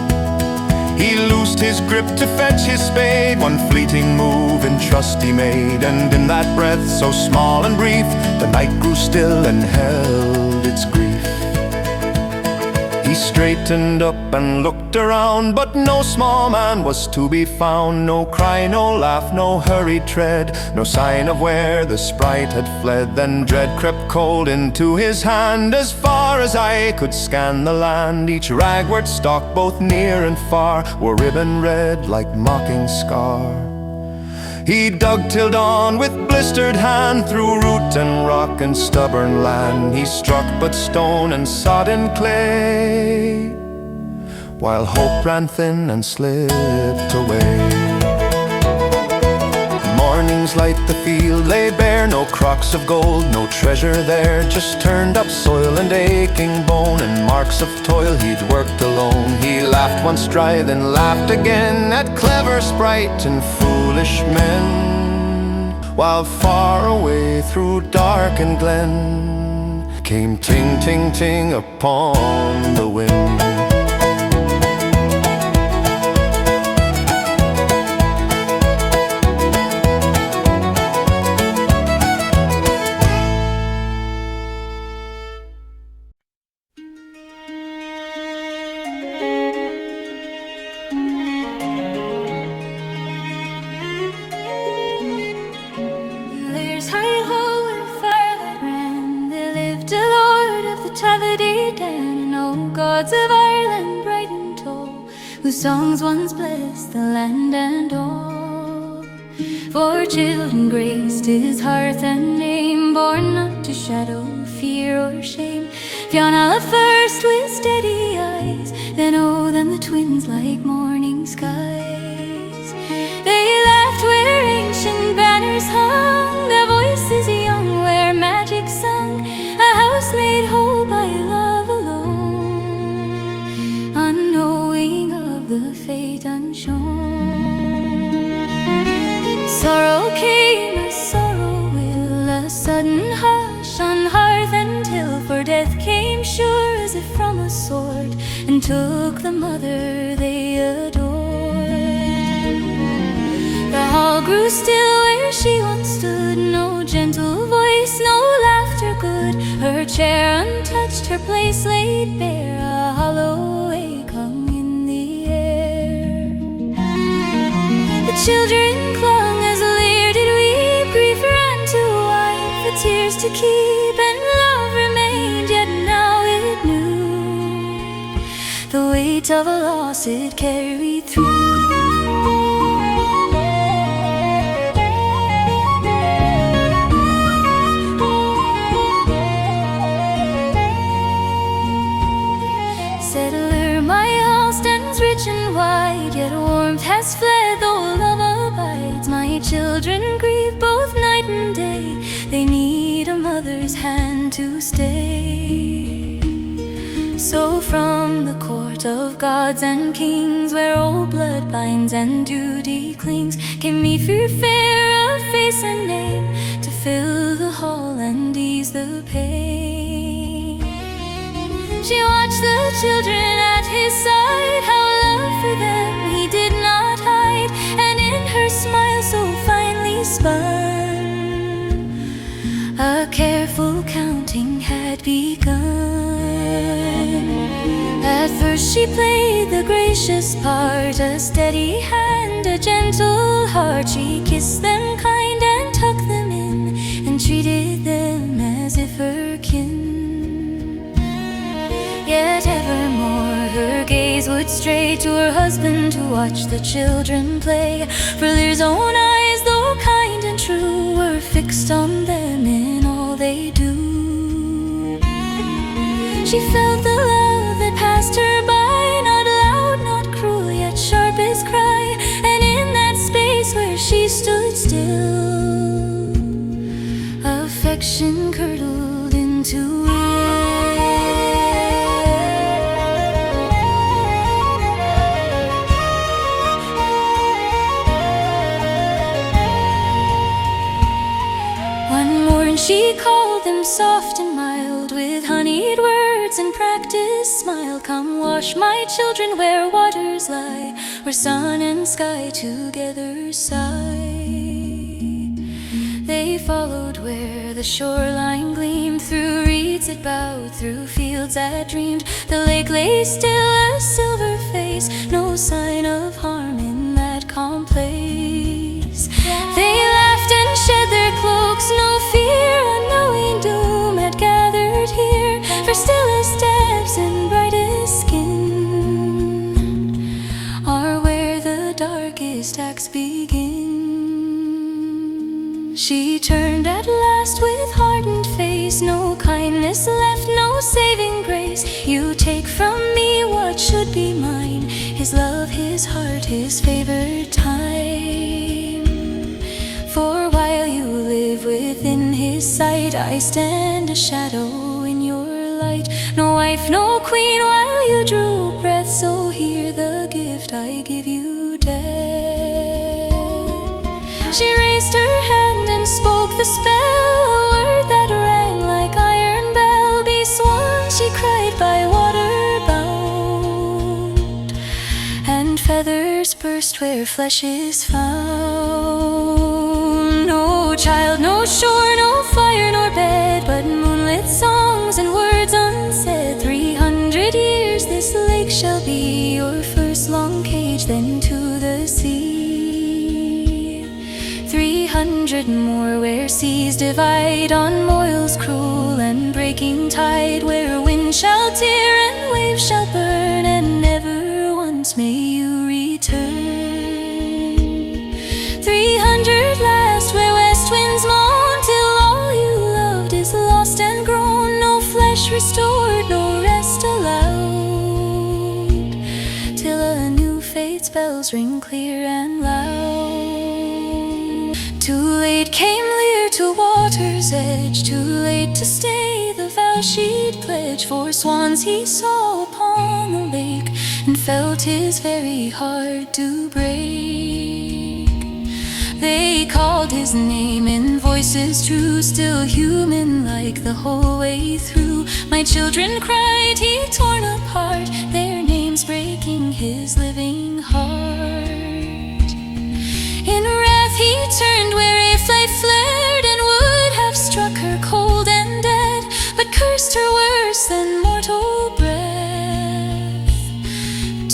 He loosed his grip to fetch his spade, one fleeting move in trust he made, and in that breath so small and brief, the night grew still and held its grief. He straightened up and looked around, but no small man was to be found. No cry, no laugh, no hurried tread, no sign of where the sprite had fled. Then dread crept cold into his hand, as far as I could scan the land. Each ragwort stalk, both near and far, were ribbon red like mocking scar. He dug till dawn with blistered hand, through root and rock and stubborn land. He struck but stone and sodden clay, while hope ran thin and slipped away. Morning's light, the field lay bare, no crocks of gold, no treasure there, just turned up soil and aching bone, and marks of toil he'd worked alone. He laughed once dry, then laughed again, at clever sprite and foolish men, while far away through darkened glen came ting ting ting upon the wind.
Whose songs once blessed the land and all. For children graced his hearth and name, born not to shadow, fear or shame. Fiona first with steady eyes, then oh, then the twins like morning skies. They laughed where ancient banners hung, their voices young where magic sung, a house made whole by love alone, unknowing the fate unshown. Sorrow came as sorrow will, a sudden hush on hearth and hill, for death came sure as if from a sword, and took the mother they adored. The hall grew still where she once stood, no gentle voice, no laughter good. Her chair untouched, her place laid bare, a hollow ache hung in the air. The children clung as Lir did weep, grief ran to wine for tears to keep, and love remained, yet now it knew the weight of a loss it carried through. runs rich and wide, yet warmth has fled, though love abides. My children grieve both night and day, they need a mother's hand to stay. So from the court of gods and kings, where old blood binds and duty clings, came me for fair of face and name, to fill the hall and ease the pain. She watched the children at his side, how love for them he did not hide, and in her smile so finely spun, a careful counting had begun. At first she played the gracious part, a steady hand, a gentle heart. She kissed them kind and tucked them in, and treated them as if her kin. Yet evermore her gaze would stray to her husband to watch the children play, for Lear's own eyes, though kind and true, were fixed on them in all they do. She felt the love that passed her by, not loud, not cruel, yet sharp as cry. And in that space where she stood still, affection curdled into will. One morn she called them soft and mild, with honeyed words and practiced smile. Come wash my children where waters lie, where sun and sky together sigh. They followed where the shoreline gleamed, through reeds that bowed, through fields that dreamed. The lake lay still, a silver face, no sign of harm in that calm place. They laughed and shed their cloaks, no fear, unknowing doom had gathered here. For stillest depths and brightest skin are where the darkest acts begin. She turned at last with hardened face, no kindness left, no saving grace. You take from me what should be mine, his love, his heart, his favored time. For while you live within his sight, I stand a shadow in your light. No wife, no queen, while you drew breath, so hear the gift I give you, death. She raised her hand and spoke the spell, a word that rang like iron bell. Be sworn, she cried, by water bound, and feathers burst where flesh is found. No child, no shore, no fire nor bed, but moonlit songs and words unsaid. 300 years this lake shall be your first long cage, then to the sea. 300 more where seas divide, on moils cruel and breaking tide, where wind shall tear and waves shall burn, and never once may you return. 300 last where west winds moan, till all you loved is lost and grown. No flesh restored, no rest allowed, till a new fate's bells ring clear and loud. Too late came Lir to water's edge, too late to stay the vow she'd pledged. For swans he saw upon the lake, and felt his very heart to break. They called his name in voices true, still human-like the whole way through. My children cried, he torn apart, their names breaking his living heart. In wrath he turned where a flame flared, and would have struck her cold and dead, but cursed her worse than mortal breath,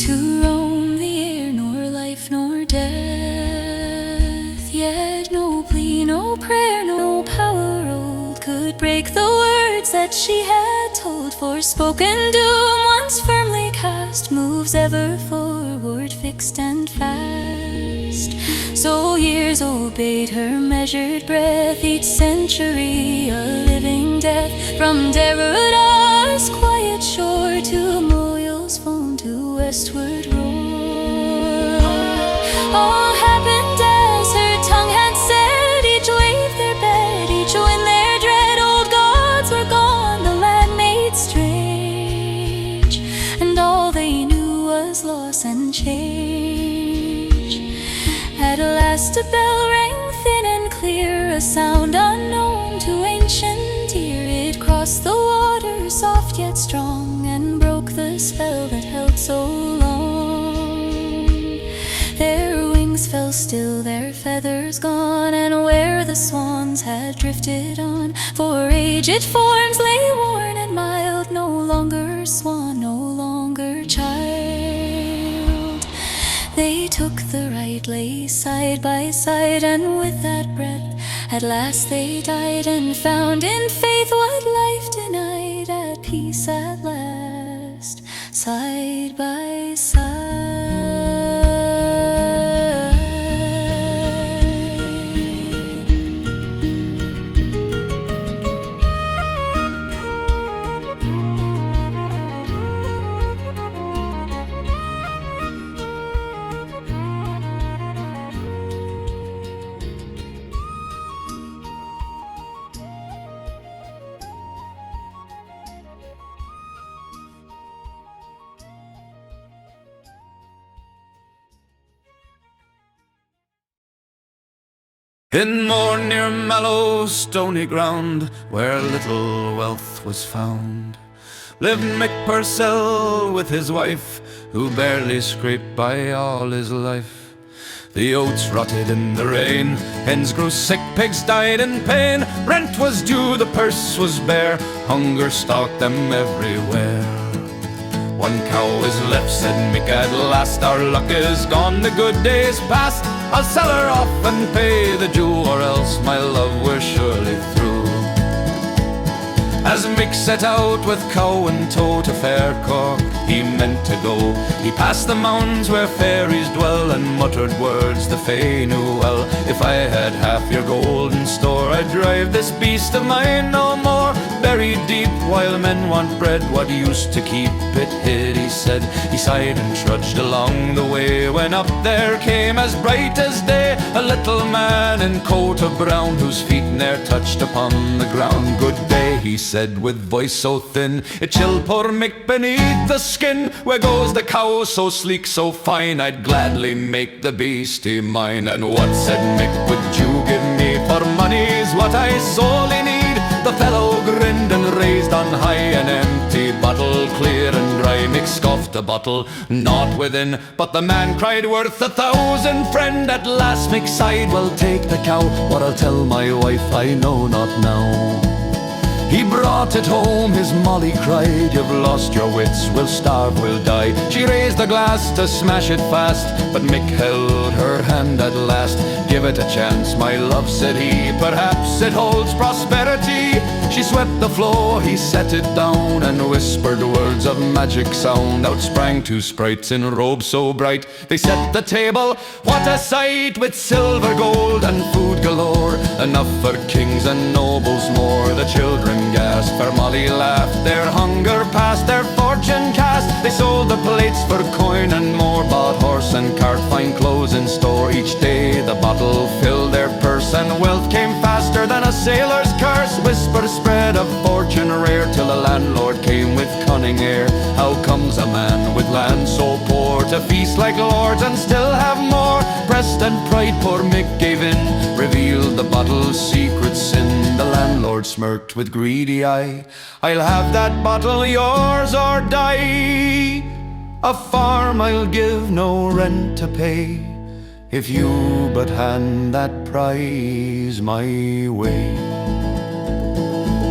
to roam the air, nor life nor death. Yet no plea, no prayer, no power old could break the words that she had told. Forspoken doom, once firmly cast, moves ever forward, fixed and fast. So years obeyed her measured breath, each century a living death. From Deruda's quiet shore to Moyle's foam to westward roar. stage. At last a bell rang thin and clear, a sound unknown to ancient ear. It crossed the water, soft yet strong, and broke the spell that held so long. Their wings fell still, their feathers gone, and where the swans had drifted on, for aged forms lay worn and mild, no longer swan, no longer child. They took the right, lay side by side, and with that breath at last they died, and found in faith what life denied, at peace at last, side by side.
In more near mellow stony ground, where little wealth was found, lived Mick Purcell with his wife, who barely scraped by all his life. The oats rotted in the rain, hens grew sick, pigs died in pain. Rent was due, the purse was bare, hunger stalked them everywhere. One cow is left, said Mick at last, our luck is gone, the good days past. I'll sell her off and pay the due, or else my love we're surely through. As Mick set out with cow and tow to fair Cork, he meant to go. He passed the mounds where fairies dwell, and muttered words the Fae knew well. If I had half your golden store, I'd drive this beast of mine no more. Buried deep while men want bread, what use to keep it hid, he said. He sighed and trudged along the way, when up there came as bright as day a little man in coat of brown, whose feet ne'er touched upon the ground. Good day, he said with voice so thin, it chilled poor Mick beneath the skin. Where goes the cow so sleek, so fine? I'd gladly make the beastie mine. And what, said Mick, would you give me for money's what I sorely need? The fellow grinned and raised on high an empty bottle, clear and dry. Mick scoffed a bottle, naught within, but the man cried, worth 1,000, friend. At last Mick sighed, well, take the cow. What I'll tell my wife I know not now. He brought it home, his Molly cried, you've lost your wits, we'll starve, we'll die. She raised the glass to smash it fast, but Mick held her hand at last. Give it a chance, my love, said he, perhaps it holds prosperity. She swept the floor, he set it down, and whispered words of magic sound. Out sprang two sprites in robes so bright, they set the table, what a sight! With silver, gold, and food galore, enough for kings and nobles more. The children gasped, for Molly laughed, their hunger past, their fortune cast. They sold the plates for coin and more, bought horse and cart, fine clothes in store. Each day the bottle filled their purse, and wealth came faster than a sailor's curse. Whispers spread of fortune rare, till the landlord came with cunning air. How comes a man with land so poor to feast like lords and still have more? Pressed and pride, poor Mick gave in, revealed the bottle's secret sin. The landlord smirked with greedy eye, I'll have that bottle, yours or die. A farm I'll give, no rent to pay, if you but hand that prize my way.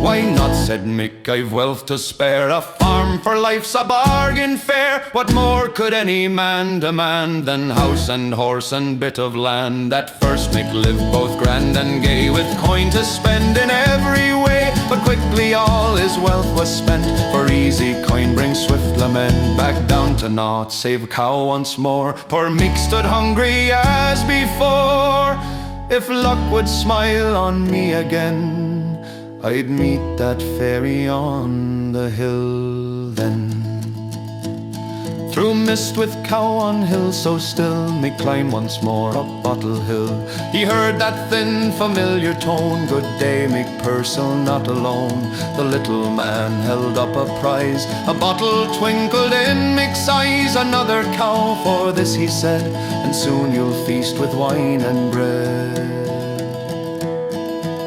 Why not, said Mick, I've wealth to spare. A farm for life's a bargain fair. What more could any man demand than house and horse and bit of land? At first Mick lived both grand and gay, with coin to spend in every way. But quickly all his wealth was spent, for easy coin brings swift lament. Back down to naught, save cow once more. Poor Mick stood hungry as before. If luck would smile on me again, I'd meet that fairy on the hill then.
Through mist with cow on hill so still, Mick climbed once more up Bottle Hill. He heard that thin familiar tone, "Good day, Mick Purcell, not alone." The little man held up a prize, a bottle twinkled in Mick's eyes. "Another cow for this," he said, "and soon you'll feast with wine and bread."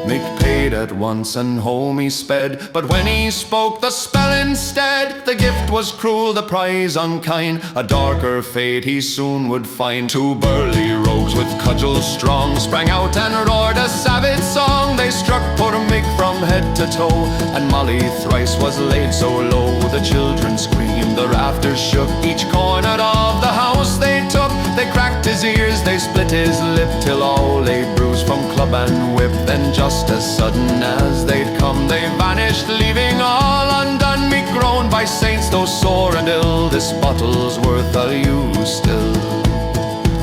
Mick paid at once and home he sped, but when he spoke the spell instead, the gift was cruel, the prize unkind. A darker fate he soon would find. Two burly rogues with cudgels strong sprang out and roared a savage song. They struck poor Mick from head to toe, and Molly thrice was laid so low. The children screamed, the rafters shook, each corner of the house they took. They cracked his ears, they split his lip, till all lay bruised from club and whip. Then just as sudden as they'd come, they vanished, leaving all undone. Mick groaned, "By saints, though sore and ill, this bottle's worth a use still."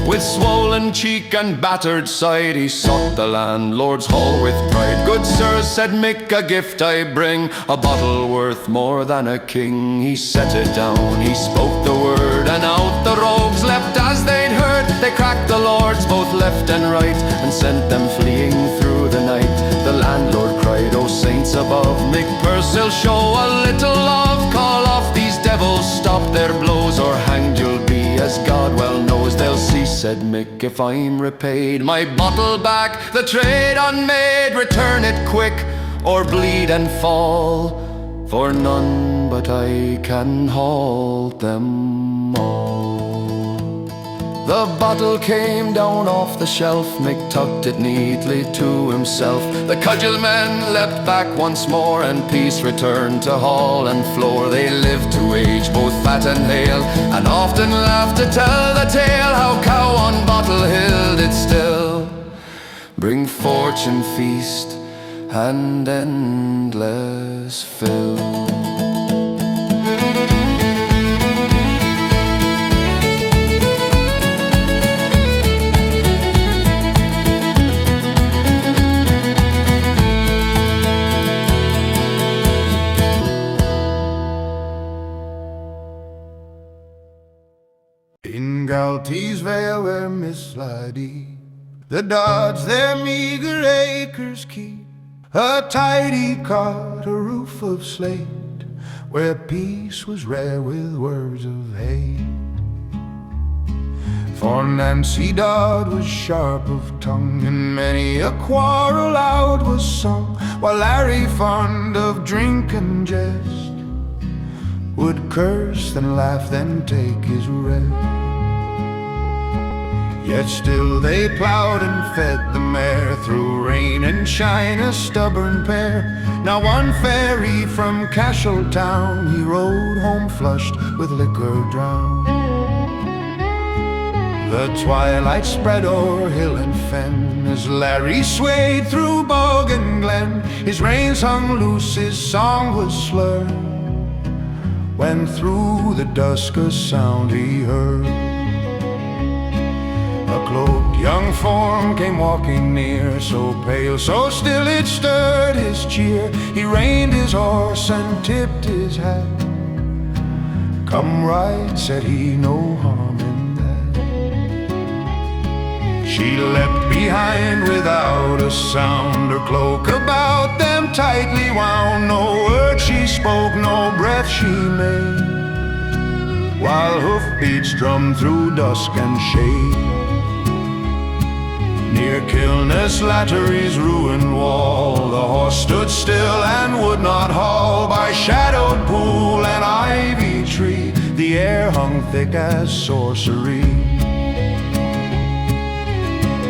With swollen cheek and battered side, he sought the landlord's hall with pride. "Good sirs," said Mick, "a gift I bring, a bottle worth more than a king." He set it down, he spoke the word, and out the rogues leapt as they'd heard. They cracked the lords both left and right, and sent them fleeing through the night. The landlord cried, "O saints above, Mick Purcell, show a little love. Call off these devils, stop their blows, or hanged you'll be, as God well knows." "They'll see," said Mick, "if I'm repaid. My bottle back, the trade unmade. Return it quick, or bleed and fall, for none but I can halt them all." The bottle came down off the shelf, Mick tucked it neatly to himself. The cudgel men leapt back once more, and peace returned to hall and floor. They lived to age both fat and hale, and often laughed to tell the tale, how cow on Bottle Hill did still bring fortune, feast, and endless fill.
In Galtie's Vale where mists lie deep, the Dodds their meager acres keep. A tidy cot, a roof of slate, where peace was rare with words of hate. For Nancy Dodd was sharp of tongue, and many a quarrel out was sung, while Larry, fond of drink and jest, would curse, then laugh, then take his rest. Yet still they plowed and fed the mare, through rain and shine, a stubborn pair. Now one fairy from Cashel town, he rode home flushed with liquor drowned. The twilight spread o'er hill and fen, as Larry swayed through bog and glen. His reins hung loose, his song was slurred, when through the dusk a sound he heard. A cloaked young form came walking near, so pale, so still it stirred his cheer. He reined his horse and tipped his hat. "Come right," said he, "no harm in that." She leapt behind without a sound, her cloak about them tightly wound. No word she spoke, no breath she made, while hoofbeats drummed through dusk and shade. Near Kilness Lattery's ruined wall, the horse stood still and would not haul. By shadowed pool and ivy tree, the air hung thick as sorcery.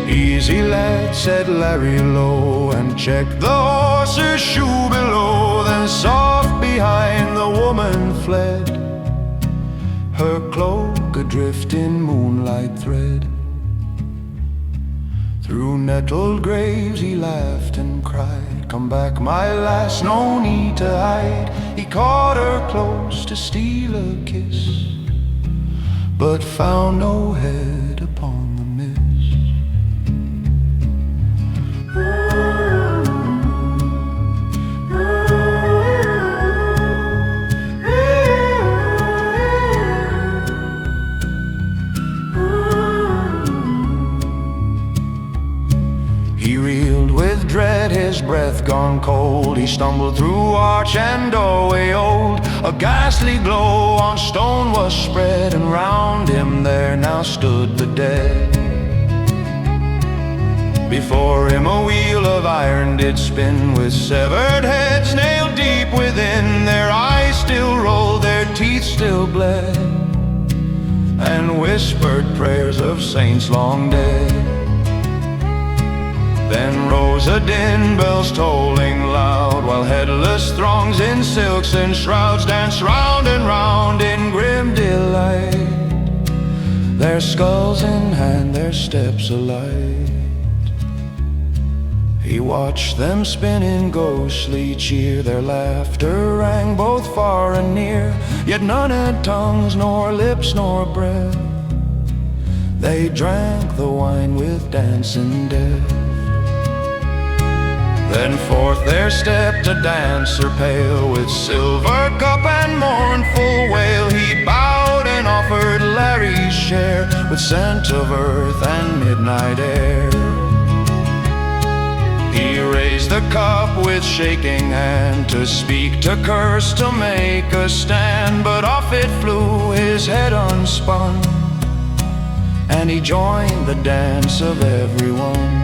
"Easy, lad," said Larry low, and checked the horse's shoe below. Then soft behind the woman fled, her cloak adrift in moonlight thread. Through nettled graves he laughed and cried, "Come back, my lass, no need to hide." He caught her close to steal a kiss, but found no head upon the mist.
breath gone cold, he stumbled through arch and doorway old. A ghastly glow on stone was spread, and round him there now stood the dead. Before him a wheel of iron did spin, with severed heads nailed deep within. Their eyes still rolled, their teeth still bled, and whispered prayers of saints long dead. Then rose a din, bells tolling loud, while headless throngs in silks and shrouds danced round and round in grim delight, their skulls in hand, their steps alight. He watched them spin in ghostly cheer, their laughter rang both far and near, yet none had tongues, nor lips, nor breath. They drank the wine with dance and death. Then forth there stepped a dancer pale, with silver cup and mournful wail. He bowed and offered Larry's share, with scent of earth and midnight air. He raised the cup with shaking hand, to speak, to curse, to make a stand. But off it flew, his head unspun, and he joined the dance of everyone.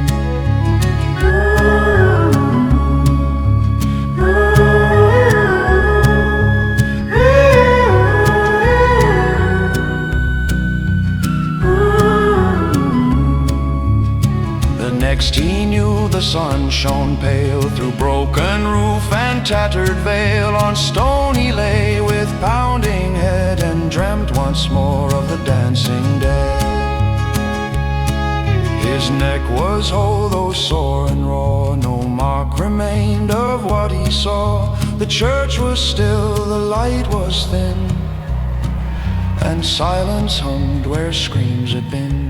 Next he knew the sun shone pale through broken roof and tattered veil. On stone he lay with pounding head, and dreamt once more of the dancing dead. His neck was whole though sore and raw, no mark remained of what he saw. The church was still, the light was thin, and silence hummed where screams had been.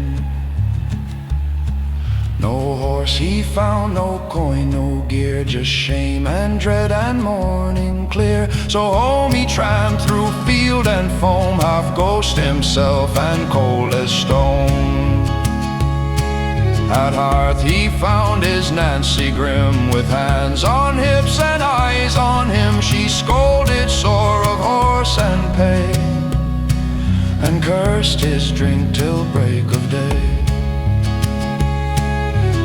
No horse he found, no coin, no gear, just shame and dread and mourning clear. So home he tramped through field and foam, half ghost himself and cold as stone. At hearth he found his Nancy grim, with hands on hips and eyes on him. She scolded sore of horse and pay, and cursed his drink till break of day.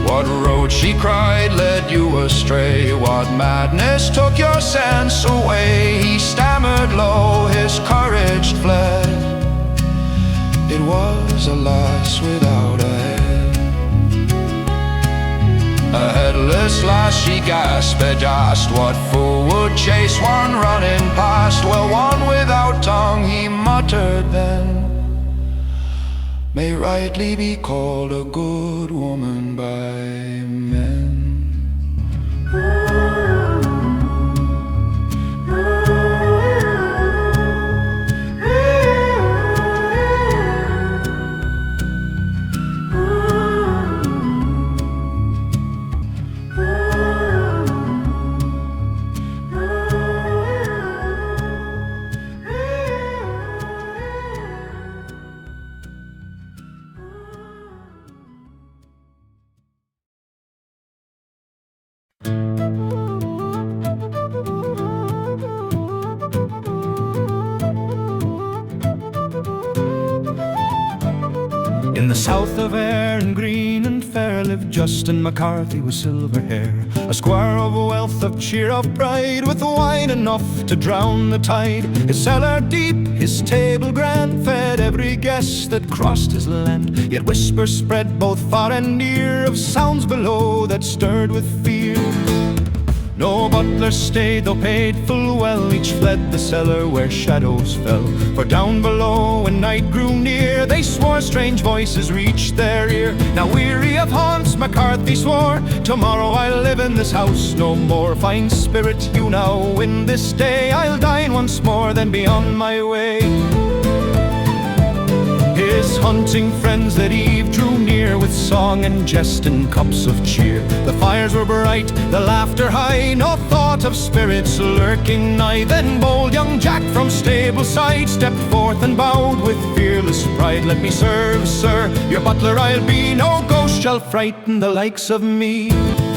What road, she cried, led you astray? What madness took your sense away? He stammered low, his courage fled. It was a lass without a head. A headless lass, she gasped, aghast. What fool would chase one running past? Well, one without tongue, he muttered then, may rightly be called a good woman by men.
In the south of Erin, green and fair, lived Justin McCarthy with silver hair, a squire of wealth, of cheer, of pride, with wine enough to drown the tide. His cellar deep, his table grand, fed every guest that crossed his land. Yet whispers spread both far and near, of sounds below that stirred with fear. No butler stayed, though paid full well. Each fled the cellar where shadows fell. For down below, when night grew near, they swore strange voices reached their ear. Now weary of haunts, McCarthy swore, tomorrow I'll live in this house no more. Fine spirit, you now win this day, I'll dine once more, then be on my way. His hunting friends that eve drew near, with song and jest and cups of cheer. The fires were bright, the laughter high, no thought of spirits lurking nigh. Then bold young Jack from stable side stepped forth and bowed with fearless pride. Let me serve, sir, your butler I'll be, no ghost shall frighten the likes of me.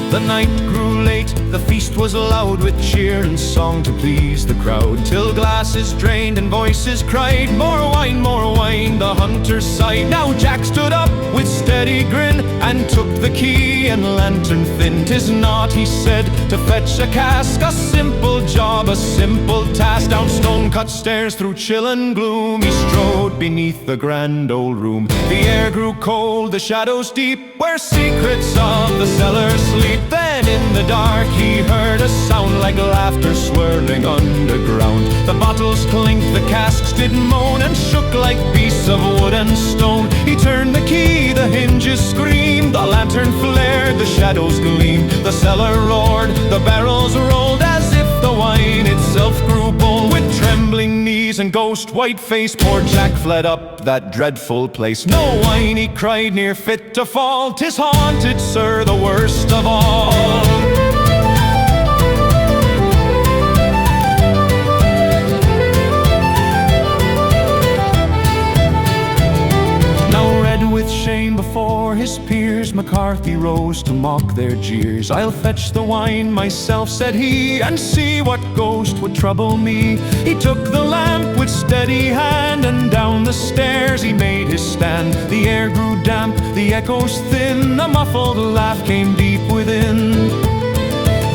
The night grew late, the feast was loud with cheer and song to please the crowd, till glasses drained and voices cried, more wine, the hunter sighed. Now Jack stood up with steady grin and took the key and lantern thin. 'Tis not, he said, to fetch a cask, a simple job, a simple task. Down stone-cut stairs through chill and gloom he strode beneath the grand old room. The air grew cold, the shadows deep, where secrets of the cellar sleep. Then in the dark he heard a sound like laughter swirling underground. The bottles clinked, the casks did moan and shook like beasts of wood and stone. He turned the key, the hinges screamed, the lantern flared, the shadows gleamed. The cellar roared, the barrels rolled, as if the wine itself grew bold. With trembling knees and ghost white face, poor Jack fled up that dreadful place. No wine, he cried, near fit to fall, 'tis haunted, sir, the worst of all. Now red with shame before his peers, McCarthy rose to mock their jeers. "I'll fetch the wine myself," said he, "and see what ghost would trouble me." He took the lamp with steady hand, and down the stairs he made his stand. The air grew damp, the echoes thin, a muffled laugh came deep within.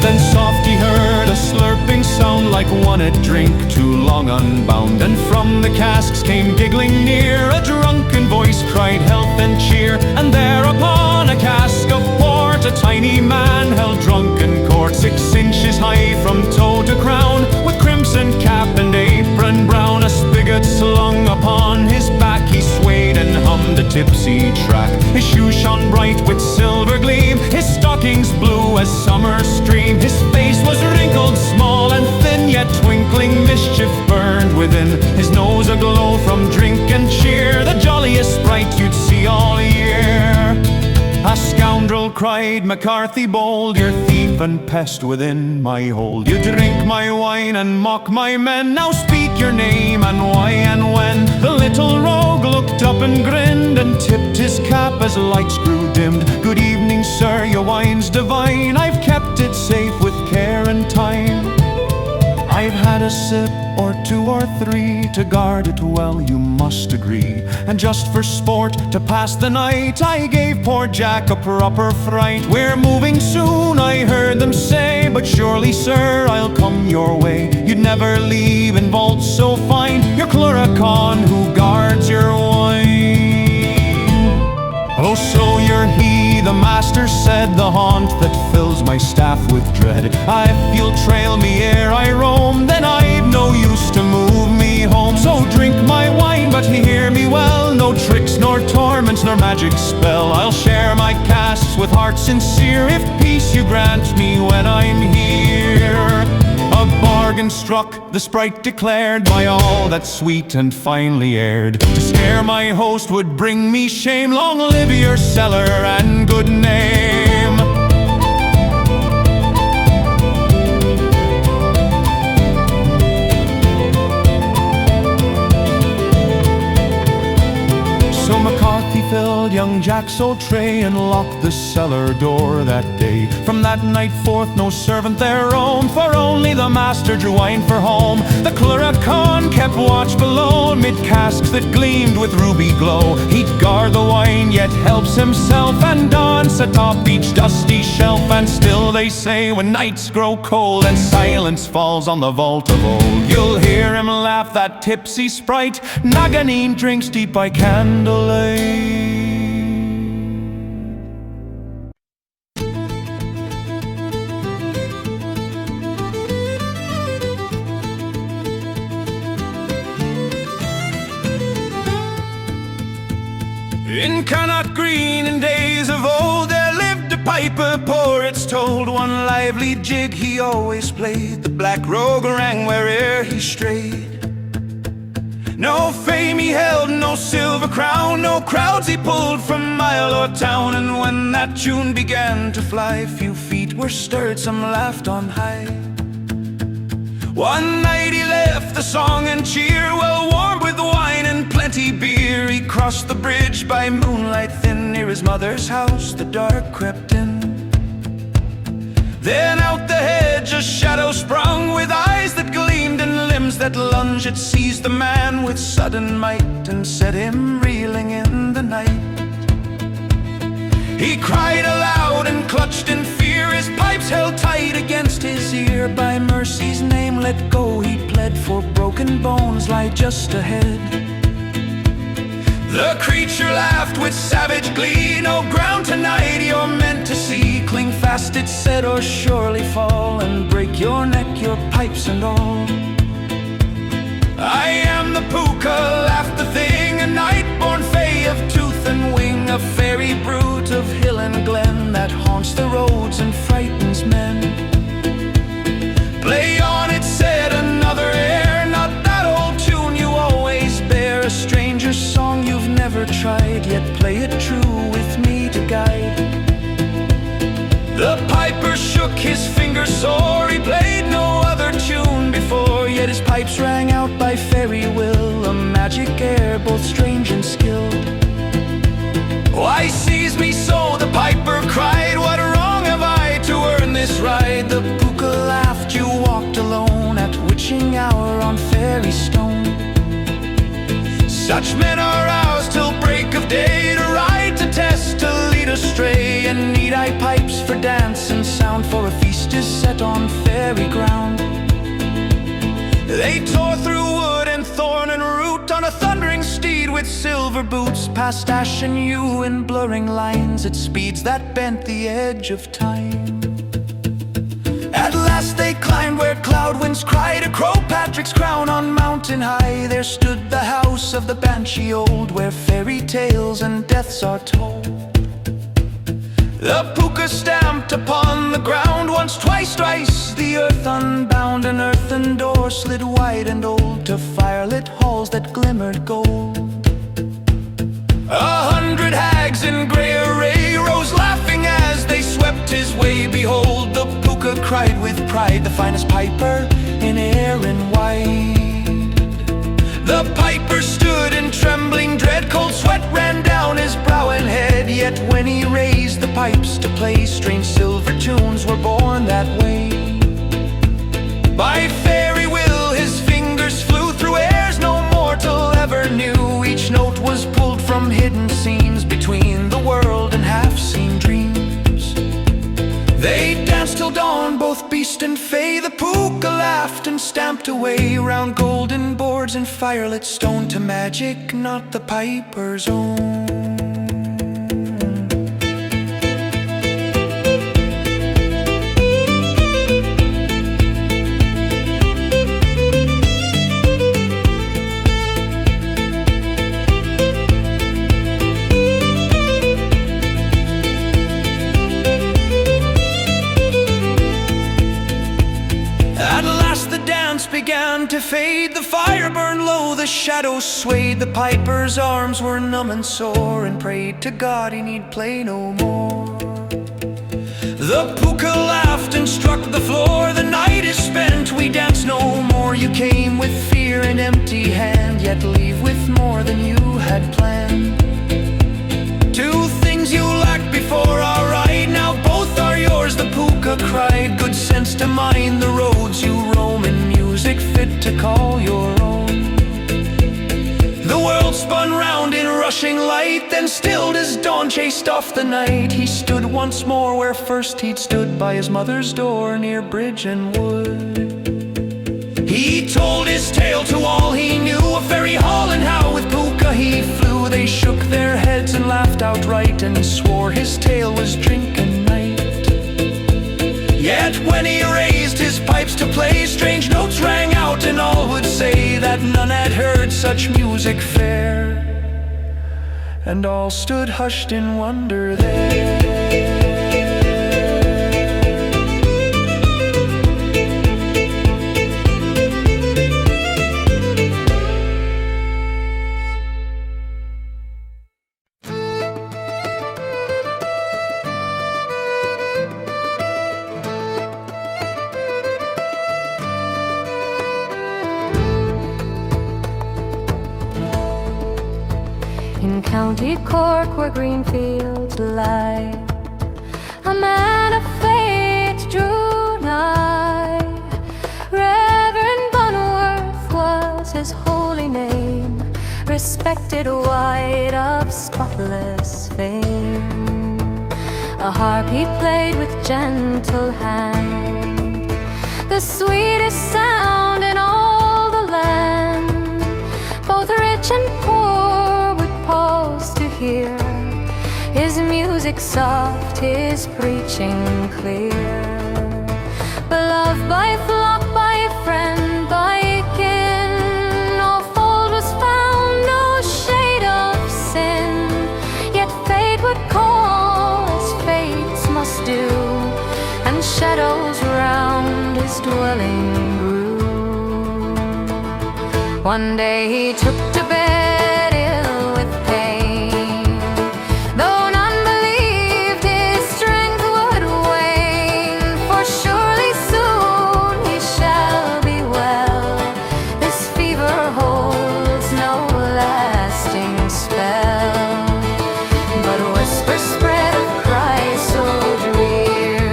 Then soft he heard a slurping sound, like one at drink too long unbound. And from the casks came giggling near, a drunken voice cried health and cheer. And there upon a cask of port, a tiny man held drunken court, 6 inches high from toe to crown, with crimson cap and apron brown. A spigot slung upon his back, he swayed and hummed a tipsy track. His shoes shone bright with silver gleam, his stockings blue as summer stream. His face was wrinkled, small and thin, yet twinkling mischief burned within. His nose aglow from drink and cheer, the jolliest sprite you'd see all year. A scoundrel, cried McCarthy bold, "You're thief and pest within my hold. You drink my wine and mock my men, now speak your name and why and when." The little rogue looked up and grinned, and tipped his cap as lights grew dimmed. "Good evening, sir, your wine's divine, I've kept it safe with care and time. I've had a sip or 2 or 3, to guard it well you must agree. And just for sport, to pass the night, I gave poor Jack a proper fright. We're moving soon, I heard them say, but surely, sir, I'll come your way. You'd never leave in vaults so fine, your Cluracan who guards your wine. Oh, so you're he, the master said, the haunt that fills my staff with dread. If you'll trail me ere I roam, then I've no use to move me home. So drink my wine, but hear me well, no tricks nor torments nor magic spell. I'll share my casks with heart sincere, if peace you grant me when I'm here. A bargain struck, the sprite declared, by all that's sweet and finely aired. To scare my host would bring me shame, long live your cellar and good name. So McCarthy filled young Jack's old tray and locked the cellar door that day. From that night forth no servant there roamed, for only the master drew wine for home. The Cluracan kept watch below, mid casks that gleamed with ruby glow. He'd guard the wine, yet helps himself, and dance atop each dusty shelf. And still they say, when nights grow cold and silence falls on the vault of old, you'll hear him laugh, that tipsy sprite, Naganine drinks deep by candlelight. In Connaught Green, in days of old, there lived a piper poor, it's told. One lively jig he always played, the black rogue rang where'er he strayed. No fame he held, no silver crown, no crowds he pulled from mile or town. And when that tune began to fly, few feet were stirred, some laughed on high. One night he left the song and cheer, well warmed with wine and plenty beer. He crossed the bridge by moonlight thin, near his mother's house the dark crept in.
Then out the hedge a shadow sprung, with eyes that gleamed and limbs that lunged. It seized the man with sudden might and set him reeling in the night. He cried aloud and clutched in fear, his pipes held tight against his ear. By mercy's name let go, he pled, for broken bones lie just ahead. The creature laughed with savage glee, no ground tonight you're meant to see. Cling fast, it said, or surely fall and break your neck, your pipes and all. I am the Pooka, laughed the thing, a night-born fae of tooth and wing, a fairy brute of hill and glen that haunts the roads and frightens men. Play on, it said, another air, not that old tune you always bear, a stranger's song you've never tried, yet play it true with me to guide. The piper shook his fingers sore, he played no other tune before, yet his pipes rang out by fairy will, a magic air both strange and skilled. Why seize me so, the piper cried, what wrong have I to earn this ride? The Pooka laughed, you walked alone at witching hour on fairy stone. Such men are ours till break of day, to ride, to test, to lead astray. And need I pipes for dance and sound, for a feast is set on fairy ground. They tore through wood and thorn and root, on a thundering steed with silver boots, past ash and yew in blurring lines, at speeds that bent the edge of time. At last they climbed where cloud winds cried, a Crow Patrick's crown on mountain high. There stood the house of the Banshee old, where fairy tales and deaths are told. The Pooka stamped upon the ground, once, twice, thrice the earth unbound. An earthen door slid wide and old, to firelit halls that glimmered gold. 100 hags in grey array rose laughing as they swept his way. Behold, the Pooka cried with pride, the finest piper in air and wide. The piper stood in trembling dread, cold sweat ran down his brow and head. Yet when he raised the pipes to play, strange silver tunes were born that way. By fairy will his fingers flew through airs no mortal ever knew. Each note was pulled from hidden scenes, between the world and half-seen dreams. They danced till dawn, both beast and fae. The Pooka laughed and stamped away, round golden boards and firelit stone, to magic not the piper's own. Began to fade, the fire burned low, the shadows swayed. The piper's arms were numb and sore, and prayed to God he need play no more. The Pooka laughed and struck the floor, the night is spent, we dance no more. You came with fear and empty hand, yet leave with more than you had planned. Two things you lacked before our ride, now both are yours, the Pooka cried. Good sense to mind the roads you roam, and music fit to call your own. The world spun round in rushing light, then stilled as dawn chased off the night. He stood once more where first he'd stood, by his mother's door near bridge and wood. He told his tale to all he knew, of fairy hall and how with Pooka he flew. They shook their heads and laughed outright, and swore his tale was drink and night. Yet when he raised his pipes to play, strange notes rang out, and all would say that none had heard such music fair. And all stood hushed in wonder there.
In County Cork, where green fields lie, a man of faith drew expected white of spotless fame, a harp he played with gentle hand, the sweetest sound in all the land. Both rich and poor would pause to hear his music soft, his preaching clear. Beloved by flock, by friend, by kin, no fault was found, no shade of sin. Yet fate would call as fates must do, and shadows round his dwelling grew. One day he took to bed ill with pain, though none believed his strength would wane. For surely soon he shall be well, this fever holds no lasting spell. But whispers spread of cries so drear,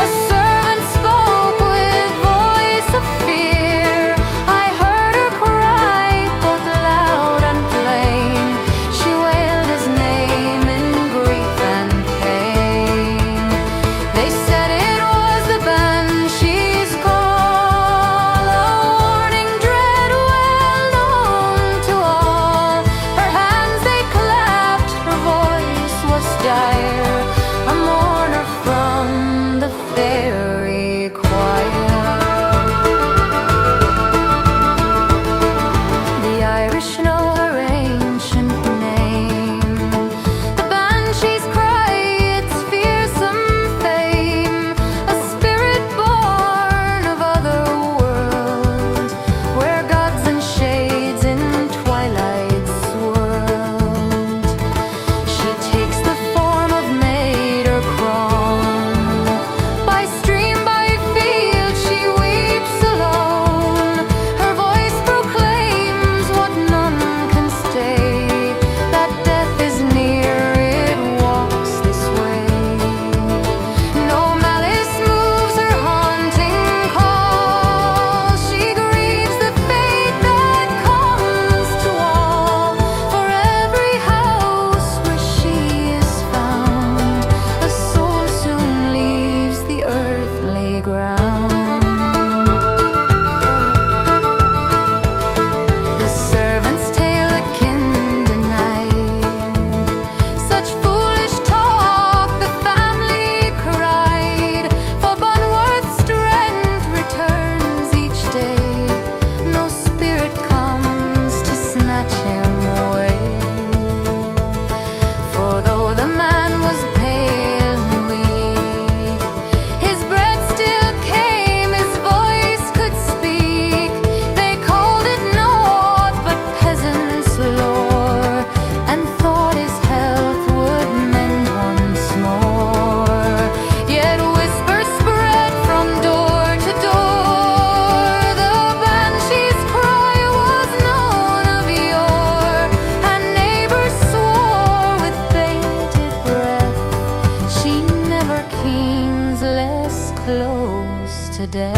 a servant spoke with voice of fear. I heard her cry both loud and plain, she wailed his name in grief and pain. They said it was the Banshee's call, a warning dread well known to all. Her hands they clapped, her voice was dire, a mourner from the fairy choir. The Irish know her ancient name, the Banshee's cry, its fearsome fame, a spirit born of other worlds, where gods and shades in twilight swirled. She takes the form of maid or crone, by stream, by field she weeps alone. Her voice proclaims what none can stay, that death is near, it walks this way. No malice moves her haunting call, she grieves the fate that comes to all. For every house where she is found, a soul soon leaves the earthly ground. The servants' tale akin denied, such foolish talk the family cried. For Bunworth's strength returns each day, no spirit comes to snatch him away. For though the man was pale and weak, his breath still came, his voice could speak. They called it naught but peasants' lore, and thought his health would mend once more. Yet whispers spread from door to door, the Banshee's cry was known of yore, and neighbors swore with bated breath she never keens less close to death.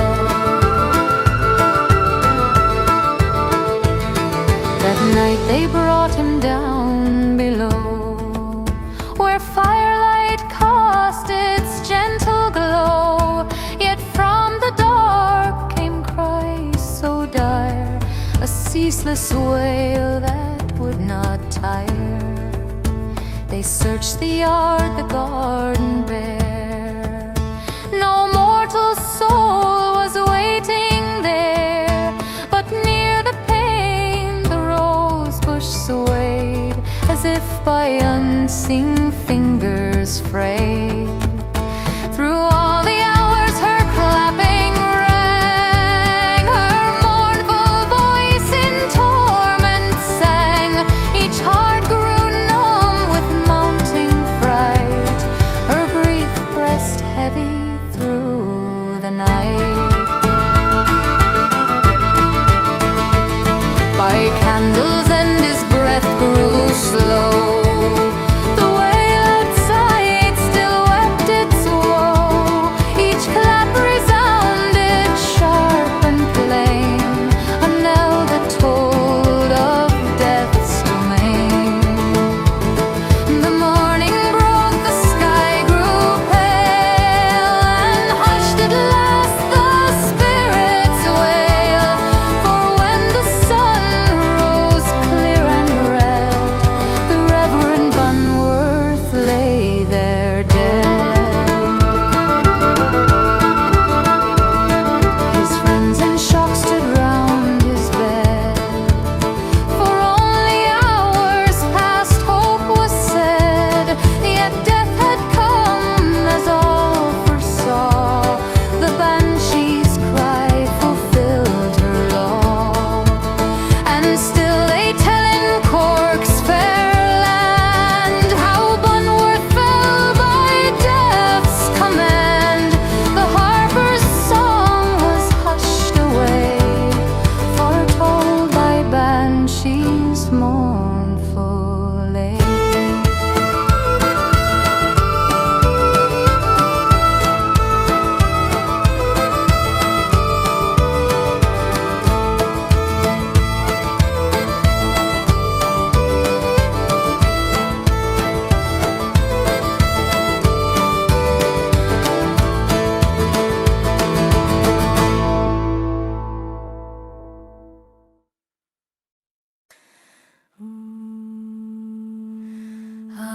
That night they brought him down below, where firelight cast its gentle glow. Yet from the dark came cries so dire, a ceaseless wail that would not tire. They searched the yard, the garden bare, no mortal soul was waiting there. But near the pane the rose bush swayed, as if by unseen fingers frayed. Through all the hours her clapping rang, her mournful voice in torment sang. Each heart grew numb with mounting fright, her grief pressed heavy through the night. By candles and his breath grew slow, the wail outside still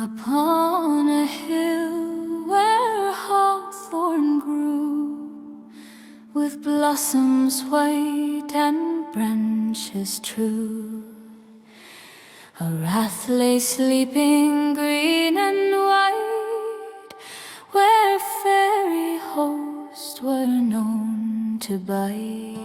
Upon a hill where hawthorn grew, with blossoms white and branches true, a rath lay sleeping green and white, where fairy hosts were known to bide.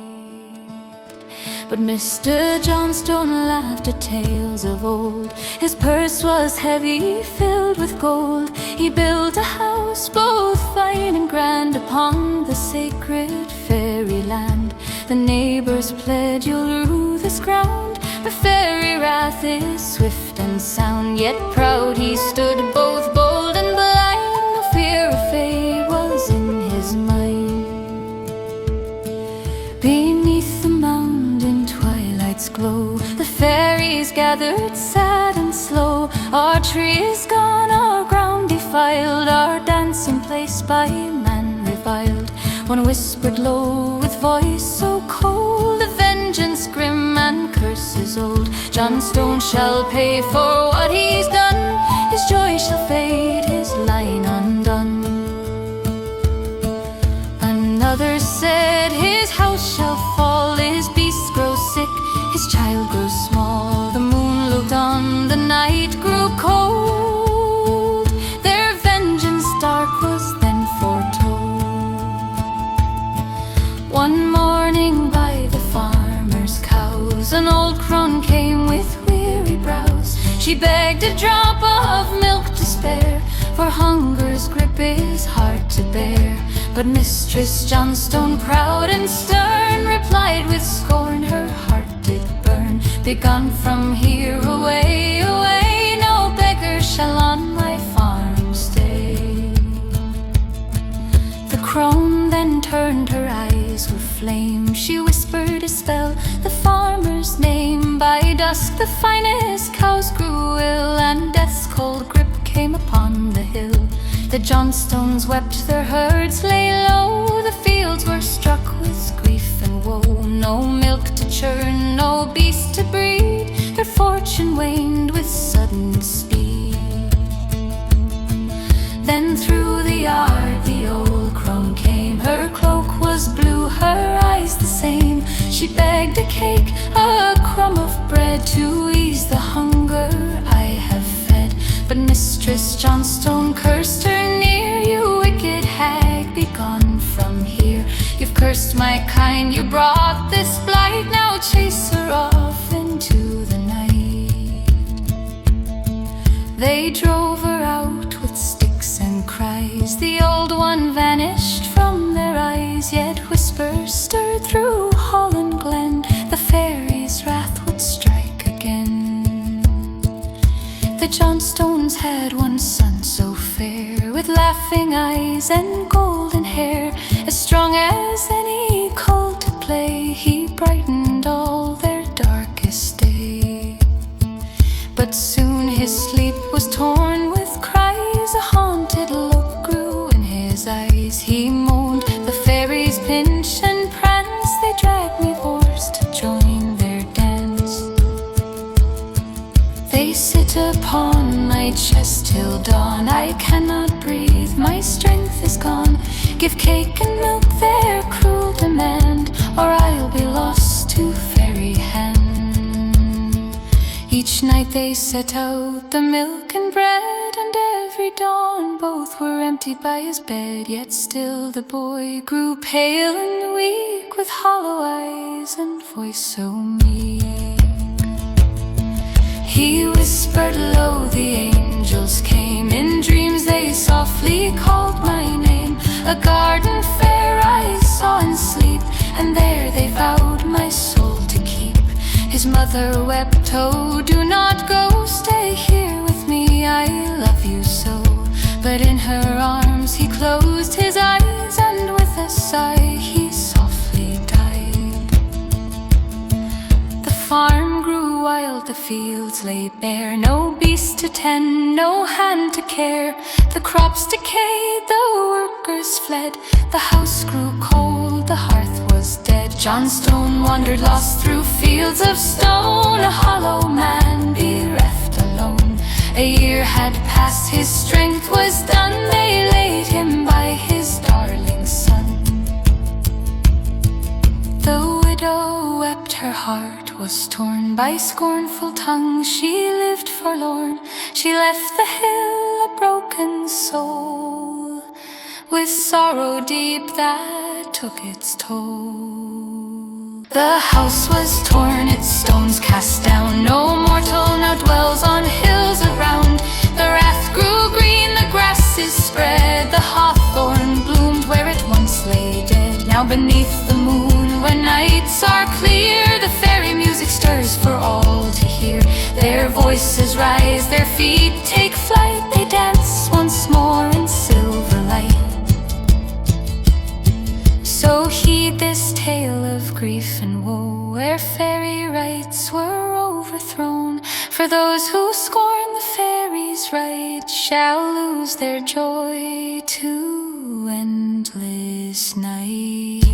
But Mr. Johnstone laughed at tales of old. His purse was heavy, filled with gold. He built a house both fine and grand upon the sacred fairyland. The neighbors pledge you'll rue this ground. The fairy wrath is swift and sound, yet proud he stood, both bold and blind. No fear of fate was in his mind. Beneath the mound in twilight's glow, the fairies gathered sad and slow. Our tree is gone, our ground defiled, our dancing place by man reviled. One whispered low with voice so cold, a vengeance grim and curses old. Johnstone shall pay for what he's done, his joy shall fade, his line undone. Another said his house shall fall, his beasts grow sick, his child grows small. The moon looked on, the night grew cold. Their vengeance dark was then foretold. One morning by the farmer's cows, an old crone came with weary brows. She begged a drop of milk to spare, for hunger's grip is hard to bear. But Mistress Johnstone, proud and stern, replied with scorn, her heart did burn. Begone from here, away, away, no beggar shall on my farm stay. The crone then turned, her eyes were flame. She whispered a spell, the farmer's name. By dusk the finest cows grew ill, and death's cold grip came upon the hill. The Johnstones wept, their herds lay low. The fields were struck with grief and woe. No milk to churn, no beast to breed. Their fortune waned with sudden speed. Then through the yard the old crone came. Her cloak was blue, her eyes the same. She begged a cake, a crumb of bread, to ease the hunger I have fed. But Mistress Johnstone cursed her near. You wicked hag, be gone from here. You've cursed my kind, you brought this blight. Now chase her off into the night. They drove her out with sticks and cries. The old one vanished from their eyes, yet whispers stirred through hall and glen. The fairies' wrath would strike again. The Johnstones had one son so fair, with laughing eyes and golden hair. As strong as any colt to play, he brightened all their darkest day. But soon his sleep was torn with cries. A haunted look grew in his eyes. He moaned, the fairies pinch and prance. They drag me forced to join their dance. They sit upon my chest till dawn. I cannot breathe, my strength is gone. Give cake and milk, their cruel demand, or I'll be lost to fairy hand. Each night they set out the milk and bread, and every dawn both were emptied by his bed. Yet still the boy grew pale and weak, with hollow eyes and voice so meek. He whispered low, the angels came. In dreams they softly called my name. A garden fair I saw in sleep, and there they vowed my soul to keep. His mother wept, oh, do not go, stay here with me, I love you so. But in her arms he closed his eyes, and with a sigh he softly died. The farm grew wild, the fields lay bare. No beast to tend, no hand to care. The crops decayed, the workers fled. The house grew cold, the hearth was dead. Johnstone wandered lost through fields of stone, a hollow man bereft alone. A year had passed, his strength was done. They laid him by his darling son. The widow wept, her heart was torn by scornful tongues. She lived forlorn, she left the hill a broken soul, with sorrow deep that took its toll. The house was torn, its stones cast down. No mortal now dwells on hills around. The rath grew green, the grasses spread. The hawthorn bloomed where it once lay dead. Now beneath the moon, when nights are clear, the fairy music stirs for all to hear. Their voices rise, their feet take flight. They dance once more in silver light. So heed this tale of grief and woe, where fairy rites were overthrown. For those who scorn the fairies' right shall lose their joy to endless night.